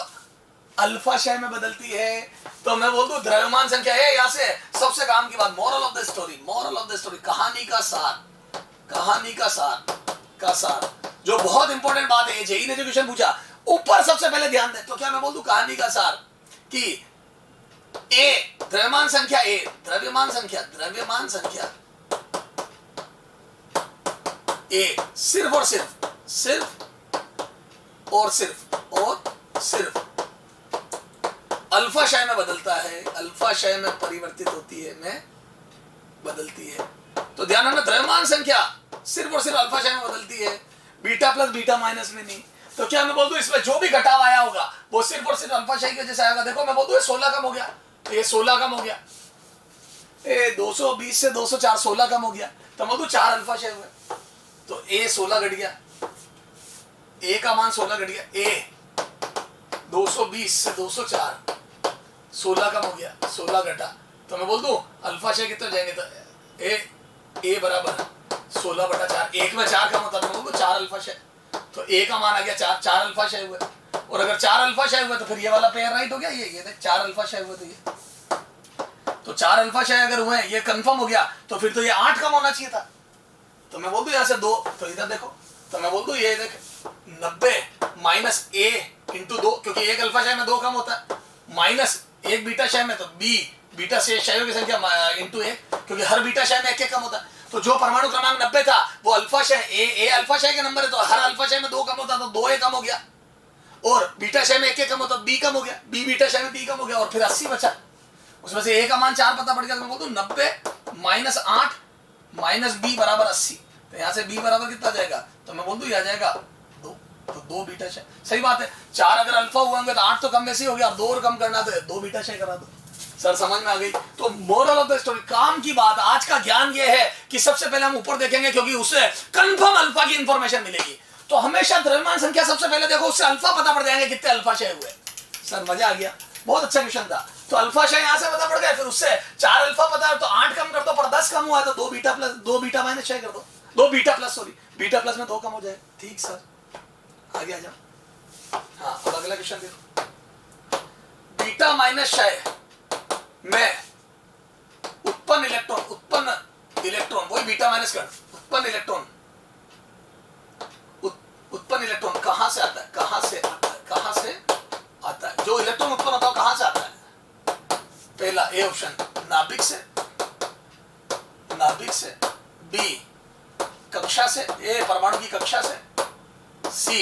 अल्फा क्षय में बदलती है। तो मैं बोल दूं द्रव्यमान संख्या है। यहां से सबसे काम की बात, moral of the story, moral of the story, कहानी का सार, कहानी का सार जो बहुत इंपॉर्टेंट बात है। जेई ने जो क्वेश्चन पूछा ऊपर सबसे पहले ध्यान दे, तो क्या मैं बोल दूं कहानी का सार कि ए द्रव्यमान संख्या, ए द्रव्यमान संख्या, द्रव्यमान संख्या ए सिर्फ और सिर्फ, सिर्फ और सिर्फ और सिर्फ अल्फा क्षय में बदलता है, अल्फा क्षय में परिवर्तित होती है, में बदलती है। तो ध्यान रखना द्रव्यमान संख्या सिर्फ और सिर्फ अल्फा क्षय में बदलती है, बीटा प्लस बीटा माइनस में नहीं। तो क्या मैं बोल दूं इसमें जो भी घटाव आया होगा वो सिर्फ और सिर्फ अल्फा क्षय की वजह से आएगा। देखो मैं बोल दूं 16 कम हो गया, तो ये 16 कम हो गया, ए 220 से 204 16 कम हो गया, तो मैं बोल दूं 4 अल्फा क्षय हुए, तो ए 16 घट गया, ए का मान 16 घट गया, ए 220 से 204 16 कम हो गया, 16 घटा, तो मैं बोल दूं अल्फा क्षय कितने जाएंगे? तो ए बराबर 16/4, एक में 4 कम होता तो 4 अल्फा क्षय, तो ए का मान आ गया 4 अल्फा क्षय हुए। और अगर 4 अल्फा क्षय हुए तो फिर ये वाला पेयर राइट हो गया, ये देख 4 अल्फा क्षय हुए, तो 4 अल्फा क्षय अगर हुए ये कंफर्म हो गया, तो फिर तो ये 8 कम होना चाहिए था। तो मैं बोल दूं यहां से 2, तो इधर देखो, तो मैं बोल दूं ये देख 90 माइनस ए इंटू 2, क्योंकि एक अल्फा क्षय में 2 कम होता है, माइनस एक बीटा क्षय में, तो बी बीटा से क्षयों की संख्या इंटू 1, क्योंकि हर बीटा क्षय में 1 कम होता है। तो जो परमाणु क्रमांक 90 था वो अल्फा क्षय, ए अल्फा क्षय के नंबर है, तो हर अल्फा क्षय में 2 कम होता, तो 2 कम हो गया, और बीटा क्षय में 1 कम होता, बी कम हो गया, बी बीटा क्षय में बी कम हो गया, और फिर 80 बचा, उसमें से ए का मान 4 पता पड़ गया। तो मैं बोल दूं 90 माइनस 8 माइनस बी बराबर 80, तो यहां से बी बराबर कितना जाएगा? तो मैं बोल दूं यह जाएगा 2, तो 2 बीटा क्षय। सही बात है, 4 अगर अल्फा हुआ होंगे तो 8 तो कम वैसे ही हो गया, और 2 और कम करना तो 2 बीटा क्षय करा दो। सर समझ में आ गई? तो मोरल ऑफ द स्टोरी, काम की बात, आज का ज्ञान ये है कि सबसे पहले हम ऊपर देखेंगे, क्योंकि उससे कंफर्म अल्फा की इंफॉर्मेशन मिलेगी। तो हमेशा द्रव्यमान संख्या सबसे पहले देखो, उससे अल्फा पता पड़ जाएंगे कितने अल्फा क्षय हुए। सर मजा आ गया, बहुत अच्छा क्वेश्चन था। तो अल्फा क्षय यहां से पता पड़ गया, फिर उससे 4 अल्फा पता है, तो 8 कम कर दो, पर 10 कम हुआ है तो 2 बीटा प्लस 2 बीटा माइनस क्षय कर दो, 2 beta plus, sorry beta plus में 2 कम हो जाए। ठीक सर, आगे आ जाओ। हाँ अब अगला क्वेश्चन देखो, बीटा माइनस क्षय में उत्पन्न इलेक्ट्रॉन वही बीटा माइनस कर, उत्पन्न इलेक्ट्रॉन कहां से आता है? कहां से आता है? जो इलेक्ट्रॉन उत्पन्न होता है कहां से आता है? पहला ए ऑप्शन नाभिक से, बी कक्षा से, ए परमाणु की कक्षा से, सी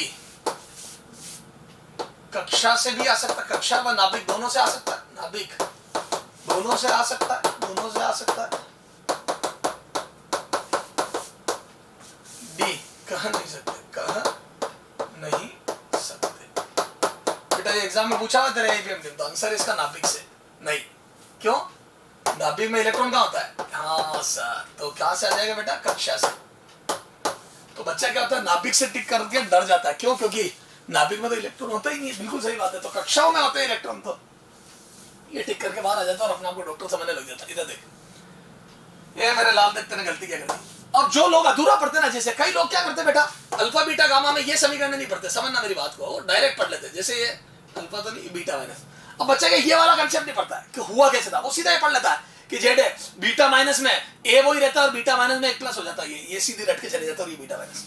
कक्षा से भी आ सकता है, कक्षा व नाभिक दोनों से आ सकता है, नाभिक दोनों से आ सकता है, डी कह नहीं सकते। बेटा ये एग्जाम में पूछा हुआ तेरे एपीएम, तो आंसर इसका नाभिक से नहीं। क्यों? नाभिक में इलेक्ट्रॉन कहाँ होता है? हाँ सर, तो कहां से आ जाएगा बेटा? कक्षा से। तो बच्चा क्या होता है, नाभिक से टिक करके डर जाता है। क्यों? क्योंकि नाभिक में तो इलेक्ट्रॉन होता ही नहीं है। बिल्कुल सही बात है, तो कक्षाओं में होते हैं इलेक्ट्रॉन, तो ये टिक करके बाहर आ जाता है और अपने आप को डॉक्टर समझने लग जाता है। इधर देख, ये मेरे लाल देखते ने गलती क्या कर दी। अब जो लोग अधूरा पढ़ते ना, जैसे कई लोग क्या करते बेटा, अल्फा बीटा गामा में ये समीकरण नहीं पढ़ते, समझना मेरी बात को, डायरेक्ट पढ़ लेते, जैसे ये अल्फा तो नहीं बीटा माइनस। अब बच्चा का ये वाला कंसेप्ट नहीं पढ़ता है कि हुआ कैसे था, वो सीधा ही पढ़ लेता है कि जेड है बीटा माइनस में ए वही रहता है और बीटा माइनस में 1 प्लस हो जाता है, ये सीधी रट के चले जाता है और ये बीटा माइनस।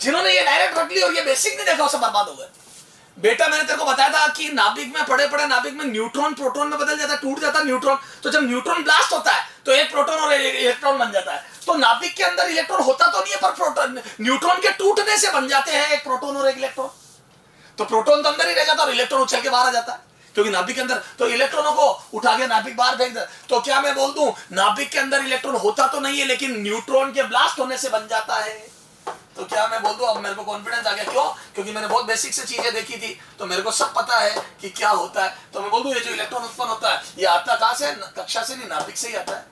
जिन्होंने ये डायरेक्ट रट ली और ये बेसिक नहीं देखा, वो सब बर्बाद हो गए। बेटा मैंने तेरे को बताया था कि नाभिक में पड़े नाभिक में न्यूट्रॉन प्रोटॉन में बदल जाता है, टूट जाता है न्यूट्रॉन। तो जब न्यूट्रॉन ब्लास्ट होता है तो एक प्रोटॉन और इलेक्ट्रॉन बन जाता है। तो नाभिक के अंदर इलेक्ट्रॉन होता तो नहीं है, पर प्रोटॉन न्यूट्रॉन के टूटने से बन जाते हैं एक प्रोटॉन और एक इलेक्ट्रॉन। तो प्रोटॉन तो अंदर ही रह जाता है और इलेक्ट्रॉन उछल के बाहर आ जाता है, क्योंकि नाभिक के अंदर तो इलेक्ट्रॉनों को उठा के नाभिक बाहर फेंक दे। तो क्या मैं बोल दूं, नाभिक के अंदर इलेक्ट्रॉन होता तो नहीं है, लेकिन न्यूट्रॉन के ब्लास्ट होने से बन जाता है। तो क्या मैं बोल दूं, अब मेरे को कॉन्फिडेंस आ गया। क्यों? क्योंकि मैंने बहुत बेसिक से चीजें देखी थी, तो मेरे को सब पता है कि क्या होता है। तो मैं बोल दूं, ये जो इलेक्ट्रॉन उत्पन्न होता है ये आता कहां से? कक्षा से नहीं, नाभिक से ही आता है।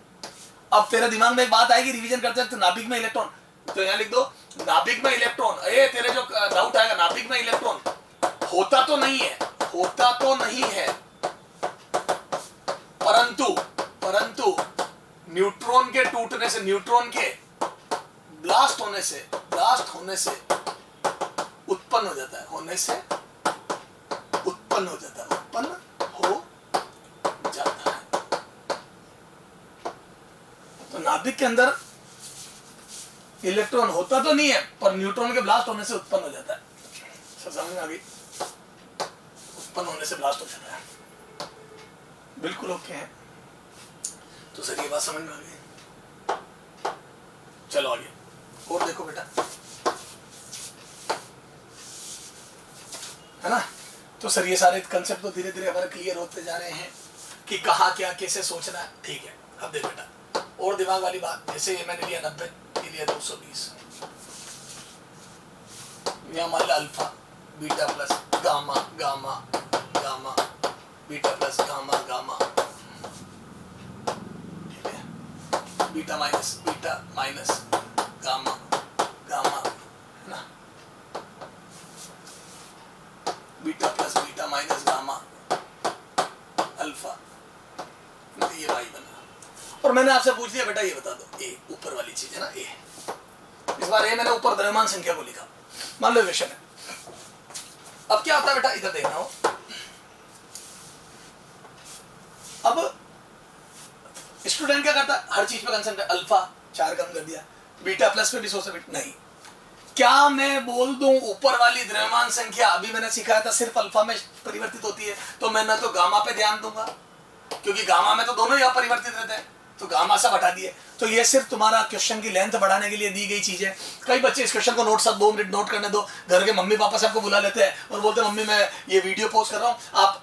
अब तेरे दिमाग में एक बात आएगी रिवीजन करते वक्त, नाभिक में इलेक्ट्रॉन, तो यहां लिख दो नाभिक में इलेक्ट्रॉन, ए तेरे जो डाउट आएगा नाभिक में इलेक्ट्रॉन होता तो नहीं है, होता तो नहीं है, परंतु न्यूट्रॉन के टूटने से, न्यूट्रॉन के ब्लास्ट होने से उत्पन्न हो जाता है, होने से उत्पन्न हो जाता है, उत्पन्न हो जाता है। तो नाभिक के अंदर इलेक्ट्रॉन होता तो नहीं है, पर न्यूट्रॉन के ब्लास्ट होने से उत्पन्न हो जाता है। सब समझ में आ गई? उत्पन्न होने से ब्लास्ट हो जाता है, बिल्कुल ओके है। तो सर ये बात समझ में आ गई? चलो आगे और देखो बेटा, है ना। तो सर ये सारे कंसेप्ट तो धीरे धीरे हमारे क्लियर होते जा रहे हैं कि कहाँ क्या कैसे सोचना है। ठीक है, अब देख बेटा और दिमाग वाली बात, जैसे ये मैंने लिया 90, ये लिया 220, यहाँ मान लिया alpha beta plus gamma gamma gamma beta plus gamma gamma, ठीक है, बीटा माइनस गामा गामा, है ना, beta plus beta minus gamma alpha, ये वाई बना। और मैंने आपसे पूछ लिया बेटा ये बता दो, ए ऊपर वाली चीज है ना, ए इस बार ए मैंने ऊपर द्रव्यमान संख्या को लिखा, मान लो इक्वेशन है। अब क्या होता है बेटा, इधर देखना हो, अब स्टूडेंट क्या करता है, हर चीज पे कंसंट्रेट, अल्फा 4 कम कर दिया, बीटा प्लस पे भी सोच सकते नहीं। क्या मैं बोल दूं ऊपर वाली द्रव्यमान संख्या अभी मैंने सिखाया था सिर्फ अल्फा में परिवर्तित होती है, तो मैं ना तो गामा पे ध्यान दूंगा, क्योंकि गामा में तो दोनों यहाँ परिवर्तित रहते हैं, तो गामा सब हटा दिए। तो ये सिर्फ तुम्हारा क्वेश्चन की लेंथ बढ़ाने के लिए दी गई चीज है। कई बच्चे इस क्वेश्चन को नोट, सब 2 मिनट नोट करने दो, घर के मम्मी पापा सबको बुला लेते हैं और बोलते हैं मम्मी मैं ये वीडियो पोस्ट कर रहा हूँ,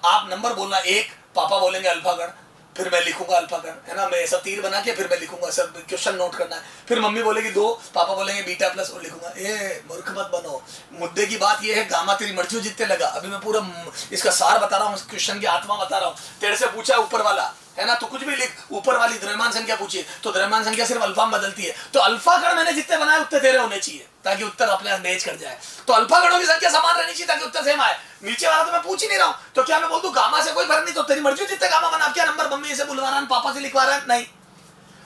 आप नंबर बोलना 1, पापा बोलेंगे अल्फा गण, फिर मैं लिखूंगा अल्फा गण, है ना, मैं ऐसा तीर बना के फिर मैं लिखूंगा, सर क्वेश्चन नोट करना है। फिर मम्मी बोलेगी 2, पापा बोलेंगे बीटा प्लस और लिखूंगा। ए मूर्ख मत बनो, मुद्दे की बात ये है, गामा तेरी मर्जी जितने लगा, अभी मैं पूरा इसका सार बता रहा हूँ, क्वेश्चन की आत्मा बता रहा हूँ। तेरे से पूछा ऊपर वाला, है ना, तो कुछ भी लिख, ऊपर वाली द्रव्यमान संख्या पूछिए, तो द्रव्यमान संख्या सिर्फ अल्फा में बदलती है, तो अल्फा गण मैंने जितने बनाए उतने तेरे होने चाहिए ताकि उत्तर अपने मैच कर जाए। तो अल्फा गणों की संख्या समान रहनी चाहिए ताकि उत्तर सेम आए। नीचे वाला तो मैं पूछ ही नहीं रहा हूं, तो क्या मैं बोल दूं गामा से कोई फर्क नहीं, तो तेरी मर्जी जितने गामा बना, क्या नंबर मम्मी से बुलवा रहा है, पापा से लिखवा रहा है, नहीं।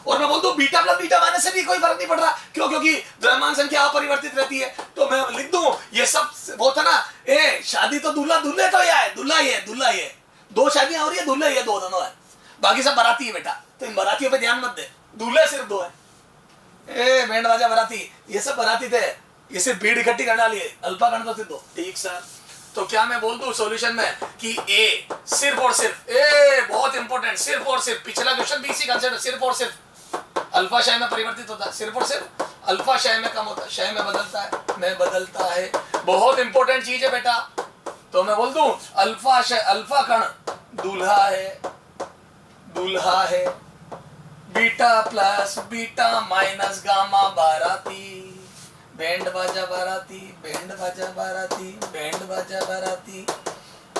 और मैं बोल दूं बीटा प्लस बीटा माइनस से भी कोई फर्क नहीं पड़ रहा, क्यों, क्योंकि द्रव्यमान संख्या अपरिवर्तित रहती है, तो मैं लिख दूं ये सब वो था ना, ए शादी तो दूल्हा दूल्हे तो है, दूल्हा ये 2 शादियां हो रही है, दूल्हे ये 2 दोनों है, बाकी सब बाराती है बेटा, तो इन बारातियों पे ध्यान मत दे, दूल्हे सिर्फ 2 है। ए बैंड बाजा बाराती, ये सब बाराती थे, ये सिर्फ भीड़ इकट्ठी करने वाली है, अल्फा गण तो सिर्फ 2। ठीक सर, तो क्या मैं बोल दूं सॉल्यूशन में कि ए सिर्फ और सिर्फ, ए बहुत इंपॉर्टेंट, सिर्फ और सिर्फ, पिछला क्वेश्चन भी इसी कंसेप्ट, सिर्फ और सिर्फ अल्फा शय में परिवर्तित होता है, सिर्फ और सिर्फ अल्फा शय में कम होता है, शय में बदलता है, बहुत इंपॉर्टेंट चीज है बेटा। तो मैं बोल दूं अल्फा शय, अल्फा कण दूल्हा है, beta plus beta minus gamma बाराती, बैंड बाजा बाराती, बैंड बाजा बाराती, बैंड बाजा बाराती,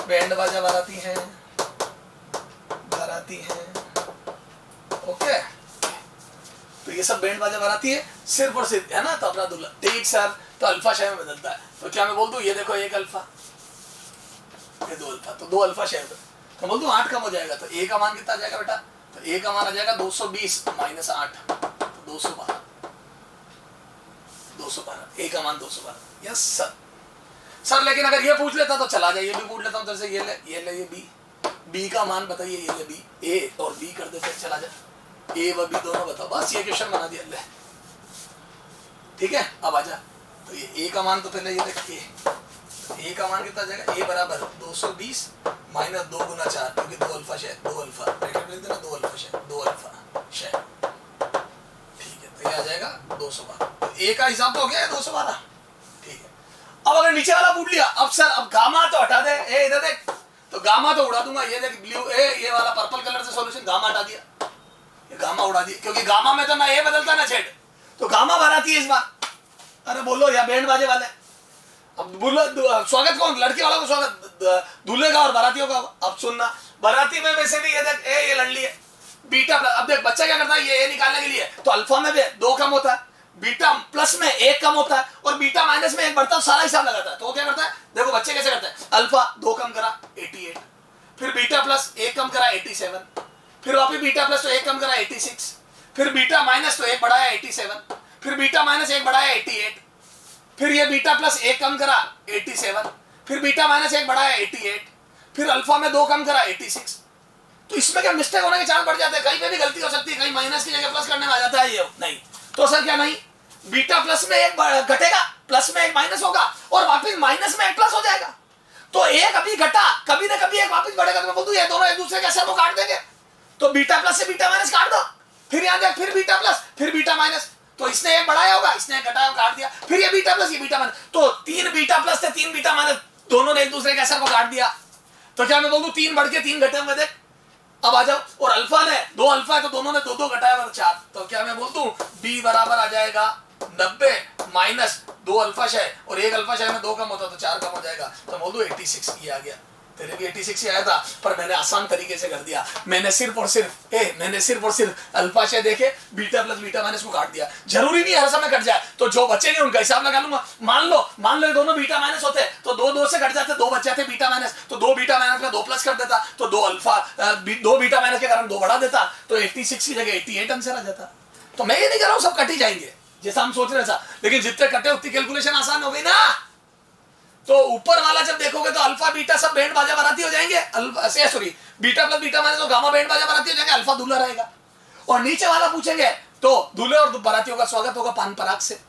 बैंड बाजा बाराती है, ओके। तो ये सब बैंड बाजा बाराती है, सिर्फ और सिर्फ, है ना, तो अपना दूल्हा। ठीक सर, तो अल्फा शय में बदलता है, तो क्या मैं बोल दूं ये देखो 1 अल्फा, ये 2 अल्फा, तो 2 अल्फा शय में, तो बोल दूं 8 कम हो जाएगा, तो ए का मान कितना आ जाएगा बेटा, तो ए का मान आ जाएगा 220 माइनस 8, तो 212, ए का मान 212। यस सर, लेकिन अगर ये पूछ लेता तो चला जाए, ये भी पूछ लेता हूँ, जैसे ये ले बी का मान बताइए, ये ले बी, ए और बी कर दे, फिर चला जाए, ए व बी दोनों बताओ, बस ये क्वेश्चन बना दिया ले। ठीक है, अब आजा, तो ये ए का मान तो पहले ये देखिए, ए का मान कितना जाएगा, ए बराबर 220 माइनस 2 गुना 4, क्योंकि 2 अल्फा शय, 2 अल्फा ब्रैकेट में लिख देना, 2 अल्फा शय, 2 अल्फा शय, ठीक है, तो ये आ जाएगा 212, तो ए का हिसाब तो हो गया 212। ठीक है, अब अगर नीचे वाला पूछ लिया, अब सर अब गामा तो हटा दे, ए इधर देख, तो गामा तो उड़ा दूंगा, ये देख ब्लू, ये वाला पर्पल कलर से सॉल्यूशन, गामा हटा दिया, ये गामा उड़ा दिया, क्योंकि गामा में तो ना ए बदलता ना जेड, तो गामा बाराती है इस बार। अरे बोलो या बैंड बाजे वाले, अब बोलो स्वागत कौन, लड़की वालों को स्वागत, दूल्हे का और बारातियों का। अब सुनना, बाराती में वैसे भी ये देख, ये लड़ ली है बीटा प्लस, अब देख बच्चा क्या करता है, ये निकालने के लिए, तो अल्फा में भी 2 कम होता है, बीटा प्लस में एक कम होता है और बीटा माइनस में एक बढ़ता है, सारा हिसाब लगाता है। तो वो क्या करता है, देखो बच्चे कैसे करते हैं, अल्फा 2 कम करा 88, फिर बीटा प्लस 1 कम करा 87, फिर वापस बीटा प्लस तो 1 कम करा 86, फिर बीटा माइनस तो 1 बढ़ाया 87, फिर बीटा माइनस 1 बढ़ाया 88, फिर ये बीटा प्लस 1 कम करा 87, फिर बीटा माइनस 1 बढ़ाया 88, फिर अल्फा में 2 कम करा 86। तो इसमें क्या मिस्टेक होने के चांस बढ़ जाते हैं, कहीं पे भी गलती हो सकती है, कहीं माइनस की जगह प्लस करने में आ जाता है, ये नहीं। तो सर क्या नहीं, बीटा प्लस में एक घटेगा, प्लस में एक माइनस होगा और वापस माइनस में एक प्लस हो जाएगा। तो एक अभी घटा, कभी ना कभी एक वापस बढ़ेगा। तो मैं बोल दूं ये दोनों एक दूसरे के असर को काट देंगे। तो बीटा प्लस से बीटा माइनस काट दो, फिर यहां देख, फिर बीटा प्लस, फिर बीटा माइनस। तो इसने एक बढ़ाया होगा, इसने एक घटाया, काट दिया, फिर ये बीटा प्लस, ये बीटा माइनस। तो 3 बीटा प्लस थे, 3 बीटा माइनस, दोनों ने एक दूसरे के असर को काट दिया। तो क्या मैं बोल दूं 3 बढ़ के 3 घटे हुए देख। अब आ जाओ, और अल्फा ने 2 अल्फा है तो दोनों ने 2 घटाया हुआ 4। तो क्या मैं बोल दूं बी बराबर आ जाएगा 90 माइनस 2 अल्फा शय, और 1 अल्फा शय में 2 कम होता तो 4 कम हो जाएगा। तो बोल दूं 86 ये आ गया। तेरे भी 86 ही आया था, पर मैंने आसान तरीके से कर दिया। मैंने सिर्फ और सिर्फ अल्फा शय देखे बीटा प्लस बीटा माइनस को काट दिया। जरूरी नहीं हर समय कट जाए, तो जो बचेंगे उनका हिसाब लगा लूंगा। मान लो ये दोनों बीटा माइनस होते तो 2 से कट जाते, 2 बच जाते बीटा माइनस, तो 2 बीटा माइनस में 2 प्लस कर देता, तो 2 बीटा माइनस के कारण 2 बढ़ा देता, तो 86 की जगह 88 आंसर आ जाता। तो मैं ये नहीं कर रहा हूं सब कट ही जाएंगे जैसा हम सोच रहे था, लेकिन जितने कटे उतनी कैलकुलेशन आसान हो गई ना। तो ऊपर वाला जब देखोगे तो अल्फा बीटा सब बैंड बाजा बाराती हो जाएंगे, sorry beta plus beta minus तो गामा बैंड बाजा बाराती हो जाएंगे, अल्फा दूल्हा रहेगा। और नीचे वाला पूछेंगे तो दूल्हे और बारातियों का स्वागत होगा पान पराग से।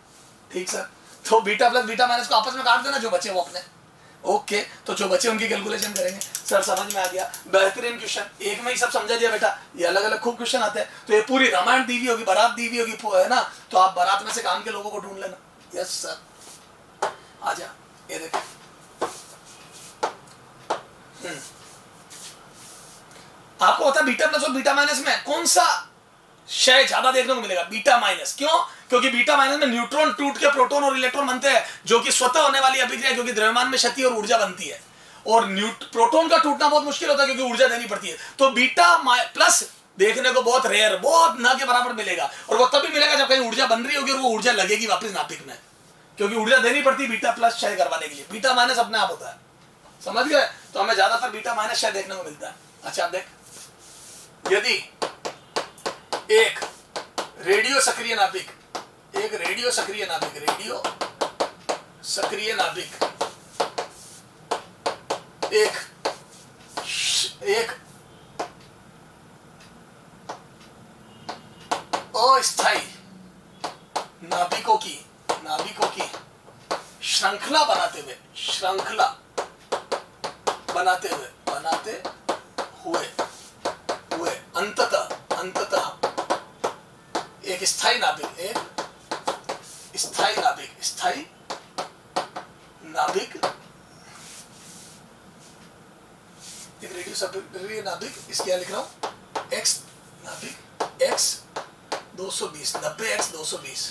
ठीक सर, तो बीटा प्लस बीटा माइनस को आपस में काट देना, जो बचे वो अपने। ओके, तो जो बचे उनकी कैलकुलेशन करेंगे। सर समझ में आ गया, बेहतरीन क्वेश्चन, एक में ही सब समझा दिया बेटा। ये अलग अलग खूब क्वेश्चन आते हैं। तो ये पूरी रामायण दी हुई होगी, बारात दी हुई होगी, है ना। तो आप बारात में से काम के लोगों को ढूंढ लेना। यस सर, आ जा, ये देखो आपको पता है बीटा प्लस और बीटा माइनस में कौन सा शय ज्यादा देखने को मिलेगा, बीटा माइनस। क्यों? क्योंकि बीटा माइनस में न्यूट्रॉन टूट के प्रोटॉन और इलेक्ट्रॉन बनते हैं, जो कि स्वतः होने वाली अभिक्रिया, क्योंकि द्रव्यमान में शक्ति और ऊर्जा बनती है। और प्रोटॉन का टूटना बहुत मुश्किल होता है क्योंकि ऊर्जा देनी पड़ती है। तो बीटा प्लस देखने को बहुत रेयर, बहुत न के बराबर मिलेगा, और वो तभी मिलेगा जब कहीं ऊर्जा बन रही होगी और वो ऊर्जा लगेगी वापस नाभिक में, क्योंकि ऊर्जा देनी पड़ती है बीटा प्लस क्षय करवाने के लिए। बीटा माइनस अपने आप होता है, समझ गए। तो हमें ज्यादातर बीटा माइनस क्षय देखने को मिलता है। अच्छा देख, यदि एक रेडियो सक्रिय नाभिक, रेडियो सक्रिय नाभिक एक अस्थायी नाभिकों की श्रृंखला बनाते हुए अंततः एक स्थायी नाभिक एक रेडियो सक्रिय नाभिक, इसके क्या लिख रहा हूं, एक्स नाभिक x 220 90x220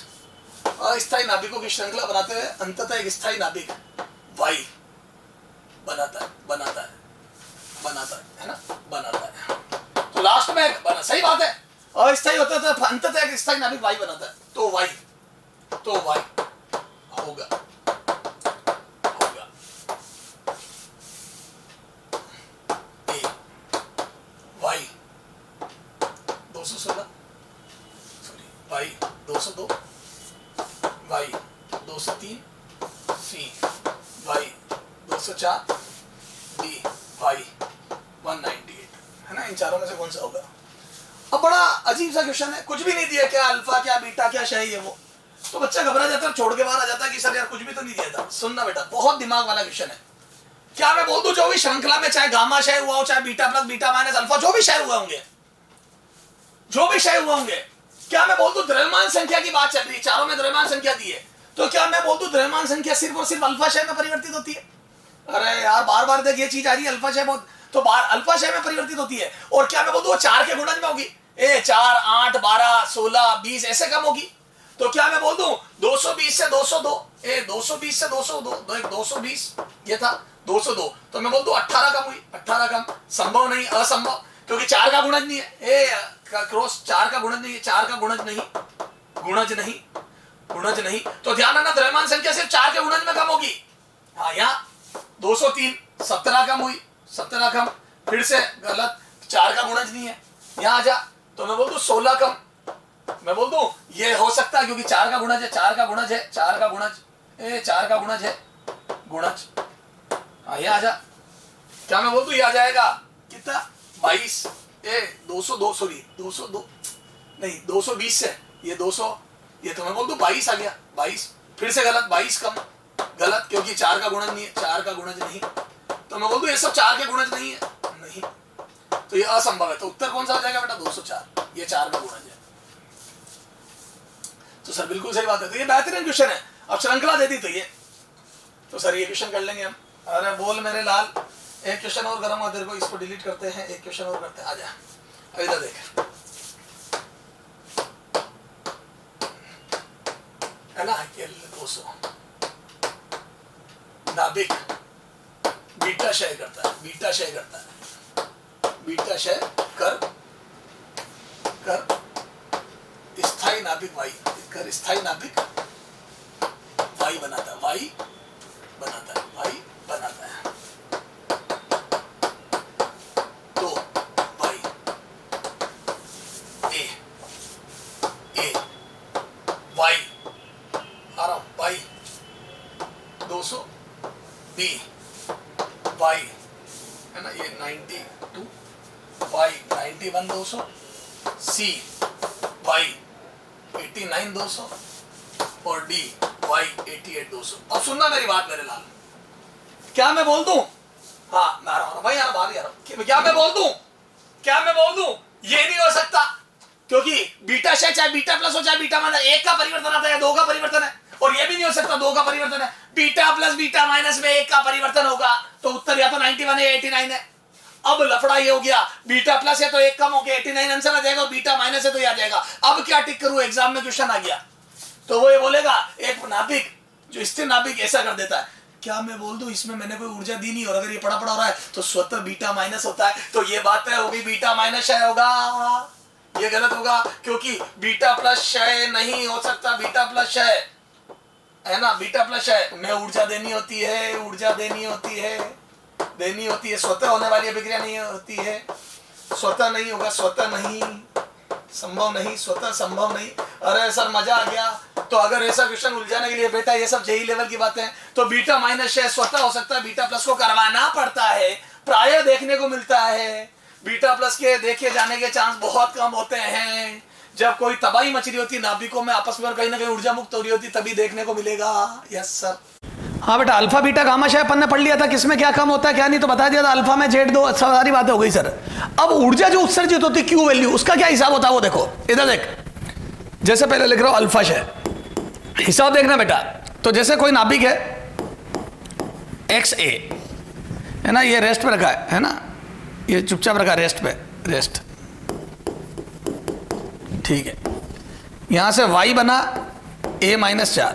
अस्थायी नाभिकों की श्रृंखला बनाते हुए अंततः एक स्थायी नाभिक y बनाता है। तो लास्ट में बना, सही बात है, अस्थायी होता है तो अंततः एक स्थायी नाभिक y बनाता है। तो y होगा y 216 sorry y 202 y 203 c y 204 d y 198 है ना। इन चारों में से कौन सा होगा? अब बड़ा अजीब सा क्वेश्चन है, कुछ भी नहीं दिया, क्या अल्फा क्या बीटा क्या शय है वो, तो बच्चा घबरा जाता है, छोड़ के बाहर आ जाता है कि सर यार कुछ भी तो नहीं दिया था। सुनना बेटा, बहुत दिमाग वाला क्वेश्चन है। क्या मैं बोल दूं जो भी श्रृंखला में चाहे गामा शय हुआ हो, चाहे beta plus beta minus alpha, जो भी शय हुए होंगे, क्या मैं बोल दूं द्रव्यमान संख्या की बात चल रही है, चारों में द्रव्यमान संख्या दी है, तो क्या मैं बोल दूं द्रव्यमान संख्या सिर्फ और सिर्फ अल्फा शय में परिवर्तित होती है? अरे यार बार बार देख ये चीज आ रही है, अल्फा शय बहुत, तो अल्फा शय में परिवर्तित होती है। और क्या मैं बोल दूं वो 4 के गुणज में होगी, 4 8 12 16 20 ऐसे कम होगी। तो क्या मैं बोल दूं 220 से 202, 220 से 202, 220 ये था 202, तो मैं बोल दूं 18 कम हुई, 18 कम, संभव नहीं, असंभव, क्योंकि 4 का गुणज नहीं है, क्रॉस 4 का गुणज नहीं है, 4 का गुणज नहीं, गुणज नहीं। तो ध्यान रखना द्रव्यमान संख्या सिर्फ 4 के गुणज में कम होगी। हाँ, यहाँ 203 17 कम हुई, 17 कम, फिर से गलत, 4 का गुणज नहीं है। यहाँ आ जा, तो मैं बोल दूं 16 कम, मैं बोल दूं ये हो सकता है क्योंकि 4 का गुणज है, 4 का गुणज है, 4 का गुणज, 4 का गुणज है, गुणज। हाँ, ये आ जा, क्या मैं बोल दूं ये आ जाएगा कितना 22, 202 सॉरी 202 नहीं 220 से ये 200, ये तो मैं बोल दूं 22 आ गया, 22, फिर से गलत, 22 कम, गलत क्योंकि 4 का गुणज नहीं है, 4 का गुणज नहीं, तो मैं बोल दूं ये सब 4 के गुणज नहीं है, नहीं, तो ये असंभव है। तो उत्तर कौन सा आ जाएगा बेटा 204, ये 4 का गुणज है। तो सर बिल्कुल सही बात है। तो ये बेहतरीन क्वेश्चन है। अब श्रृंखला दे दी तो ये, तो सर ये क्वेश्चन कर लेंगे हम। अरे बोल मेरे लाल, एक क्वेश्चन और करूंगा तेरे को, इसको डिलीट करते हैं, एक क्वेश्चन और करते हैं, आजा इधर देख, है ना 200 नाभिक बीटा क्षय करता है, बीटा क्षय करता है, बीटा क्षय कर स्थायी नाभिक वाई कर, स्थायी नाभिक वाई बनाता है, वाई बनाता है, वाई बनाता है। तो वाई ए वाई आ रहा हूं, वाई 200 बी वाई है ना, ये 92 वाई 91 200 सी वाई 89 200 और डी वाई 88 200। अब सुनना मेरी बात मेरे लाल, क्या मैं बोल दूं? हाँ मैं आ रहा हूं भाई, यार बाहर आ रहा हूं, क्या मैं बोल दूं? क्या मैं बोल दूं? ये नहीं हो सकता क्योंकि बीटा क्षय चाहे बीटा प्लस हो चाहे बीटा माइनस, एक का परिवर्तन आता है, 2 का परिवर्तन है, और ये भी नहीं हो सकता 2 का परिवर्तन है, बीटा प्लस बीटा माइनस में 1 का परिवर्तन होगा, तो उत्तर या तो 91 है 89 है। अब लफड़ा ये हो गया, बीटा प्लस है तो 1 कम हो गया, 89 आंसर आ जाएगा, और बीटा माइनस है तो ये आ जाएगा। अब क्या टिक करूं, एग्जाम में क्वेश्चन आ गया तो वो ये बोलेगा एक नाभिक जो स्थिर नाभिक ऐसा कर देता है, क्या मैं बोल दूं इसमें मैंने कोई ऊर्जा दी नहीं, और अगर ये पड़ा पड़ा हो रहा है तो स्वतः बीटा माइनस होता है, तो ये बात है होगी बीटा माइनस क्षय होगा, ये गलत होगा क्योंकि बीटा प्लस क्षय नहीं हो सकता, बीटा प्लस क्षय है ना, बीटा प्लस क्षय में ऊर्जा देनी होती है, ऊर्जा देनी होती है, स्वतः होने वाली अभिक्रिया नहीं होती है, स्वतः नहीं होगा, स्वतः नहीं, संभव नहीं, स्वतः संभव नहीं। अरे सर मजा आ गया। तो अगर ऐसा क्वेश्चन उलझाने के लिए बेटा ये सब जेई लेवल की बातें हैं, तो बीटा माइनस क्षय स्वतः हो सकता है, बीटा प्लस को करवाना पड़ता है, प्राय देखने को मिलता है, बीटा प्लस के देखे जाने के चांस बहुत कम होते हैं, जब कोई तबाही मच रही होती नाभिकों में आपस में कहीं ना कहीं ऊर्जा मुक्त हो रही होती तभी देखने को मिलेगा। Yes sir. हाँ बेटा, अल्फा बीटा गामा क्षय अपन ने पढ़ लिया था, किसमें क्या कम होता है क्या नहीं तो बता दिया था, अल्फा में जेड 2, सारी बातें हो गई सर। अब ऊर्जा जो उत्सर्जित होती है क्यू वैल्यू, उसका क्या हिसाब होता है वो देखो, इधर देख, जैसे पहले लिख रहा हूं अल्फा क्षय, हिसाब देखना बेटा। तो जैसे कोई नाभिक है एक्स ए है ना, ये रेस्ट पे रखा है ना, ये चुपचाप रखा रेस्ट पे, रेस्ट, ठीक है। यहां से y बना a-4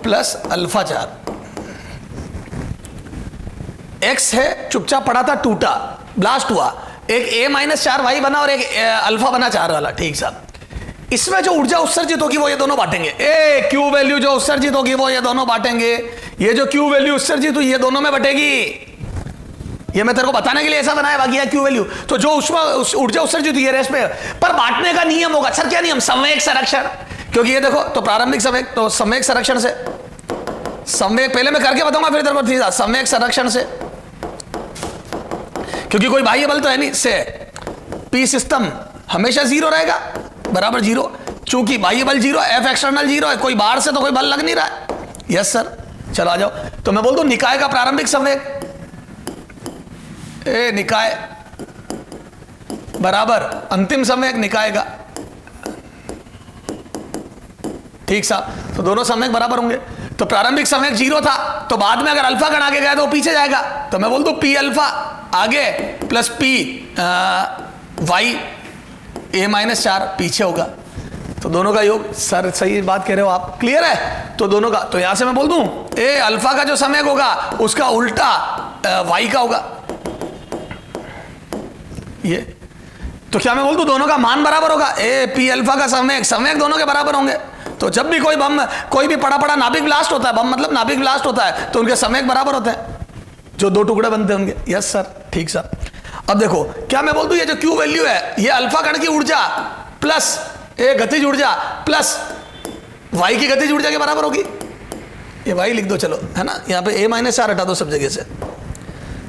प्लस अल्फा 4, x है चुपचाप पड़ा था, टूटा, ब्लास्ट हुआ, एक a-4 y बना और एक अल्फा बना 4 वाला, ठीक साहब। इसमें जो ऊर्जा उत्सर्जित होगी वो ये दोनों बांटेंगे, क्यू वैल्यू जो उत्सर्जित होगी वो ये दोनों बांटेंगे, ये जो क्यू वैल्यू उत्सर्जित हुई ये दोनों में बटेगी, ये मैं तेरे को बताने के लिए ऐसा बनाया, बाकी क्यू वैल्यू तो जो उसमें ऊर्जा उत्सर्जित हुई है रेस्ट पे, पर बांटने का नियम होगा। सर क्या नियम? संवेग संरक्षण, क्योंकि ये देखो तो प्रारंभिक संवेग, तो संवेग संरक्षण से, संवेग पहले मैं करके बताऊंगा फिर तेरे को ठीक है, संवेग संरक्षण से, क्योंकि कोई बाह्य बल तो है नहीं, से पी सिस्टम हमेशा 0 रहेगा, बराबर 0, चूंकि बाह्य बल 0, एफ एक्सटर्नल 0 है, कोई बाहर से तो कोई बल लग नहीं रहा है। यस सर, चलो आ जाओ। तो मैं बोल दूं निकाय का प्रारंभिक संवेग निकाय बराबर अंतिम संवेग निकाय का, ठीक साहब। तो दोनों संवेग बराबर होंगे, तो प्रारंभिक संवेग 0 था, तो बाद में अगर अल्फा गण आगे गया तो वो पीछे जाएगा, तो मैं बोल दूं पी अल्फा आगे प्लस पी वाई a-4 पीछे होगा, तो दोनों का योग। सर सही बात कह रहे हो आप, क्लियर है? तो दोनों का, तो यहां से मैं बोल दूं ए अल्फा का जो संवेग होगा उसका उल्टा वाई का होगा, ये। तो क्या मैं बोल दूं दोनों का मान बराबर होगा, ए पी अल्फा का संवेग, संवेग दोनों के बराबर होंगे, तो जब भी कोई भी पड़ा नाभिक ब्लास्ट होता है, बम मतलब नाभिक ब्लास्ट होता है, तो उनके समय बराबर होते हैं, जो दो टुकड़े बनते होंगे। यस सर, ठीक सर। अब देखो क्या मैं बोल दूं, ये जो क्यू वैल्यू है, ये अल्फा कण की ऊर्जा प्लस ए गतिज ऊर्जा प्लस वाई की गतिज ऊर्जा के बराबर होगी। ये वाई लिख दो चलो, है ना, यहाँ पे A-4 हटा दो सब जगह से।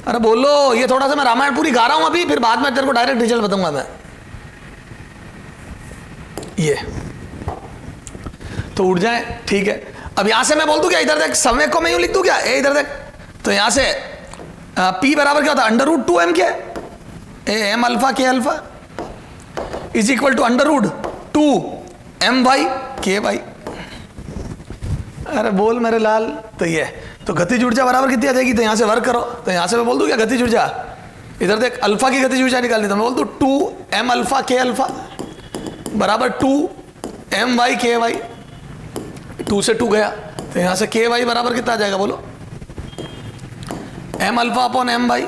अरे बोलो, ये थोड़ा सा मैं रामायण पूरी गा रहा हूं अभी, फिर बाद में तेरे को डायरेक्ट रिजल्ट बताऊंगा मैं। ये तो ऊर्जाएं, ठीक है। अब यहां से मैं बोल दूं क्या, इधर देख, संवेग को मैं यूं लिख दूं क्या, ए इधर देख, तो यहां से P बराबर क्या होता है, √2m के m alpha K alpha is equal to √2m Y K Y. अरे बोल मेरे लाल, तो ये तो गतिज ऊर्जा बराबर कितनी आ जाएगी, तो यहां से वर्क करो, तो यहां से मैं बोल दूं क्या, गतिज ऊर्जा इधर देख, अल्फा की गतिज ऊर्जा निकालनी, तो मैं बोल दूं 2m अल्फा के अल्फा बराबर 2m वाई के वाई। 2 से 2 गया, तो यहां से के वाई बराबर कितना आ जाएगा बोलो, m alpha upon m Y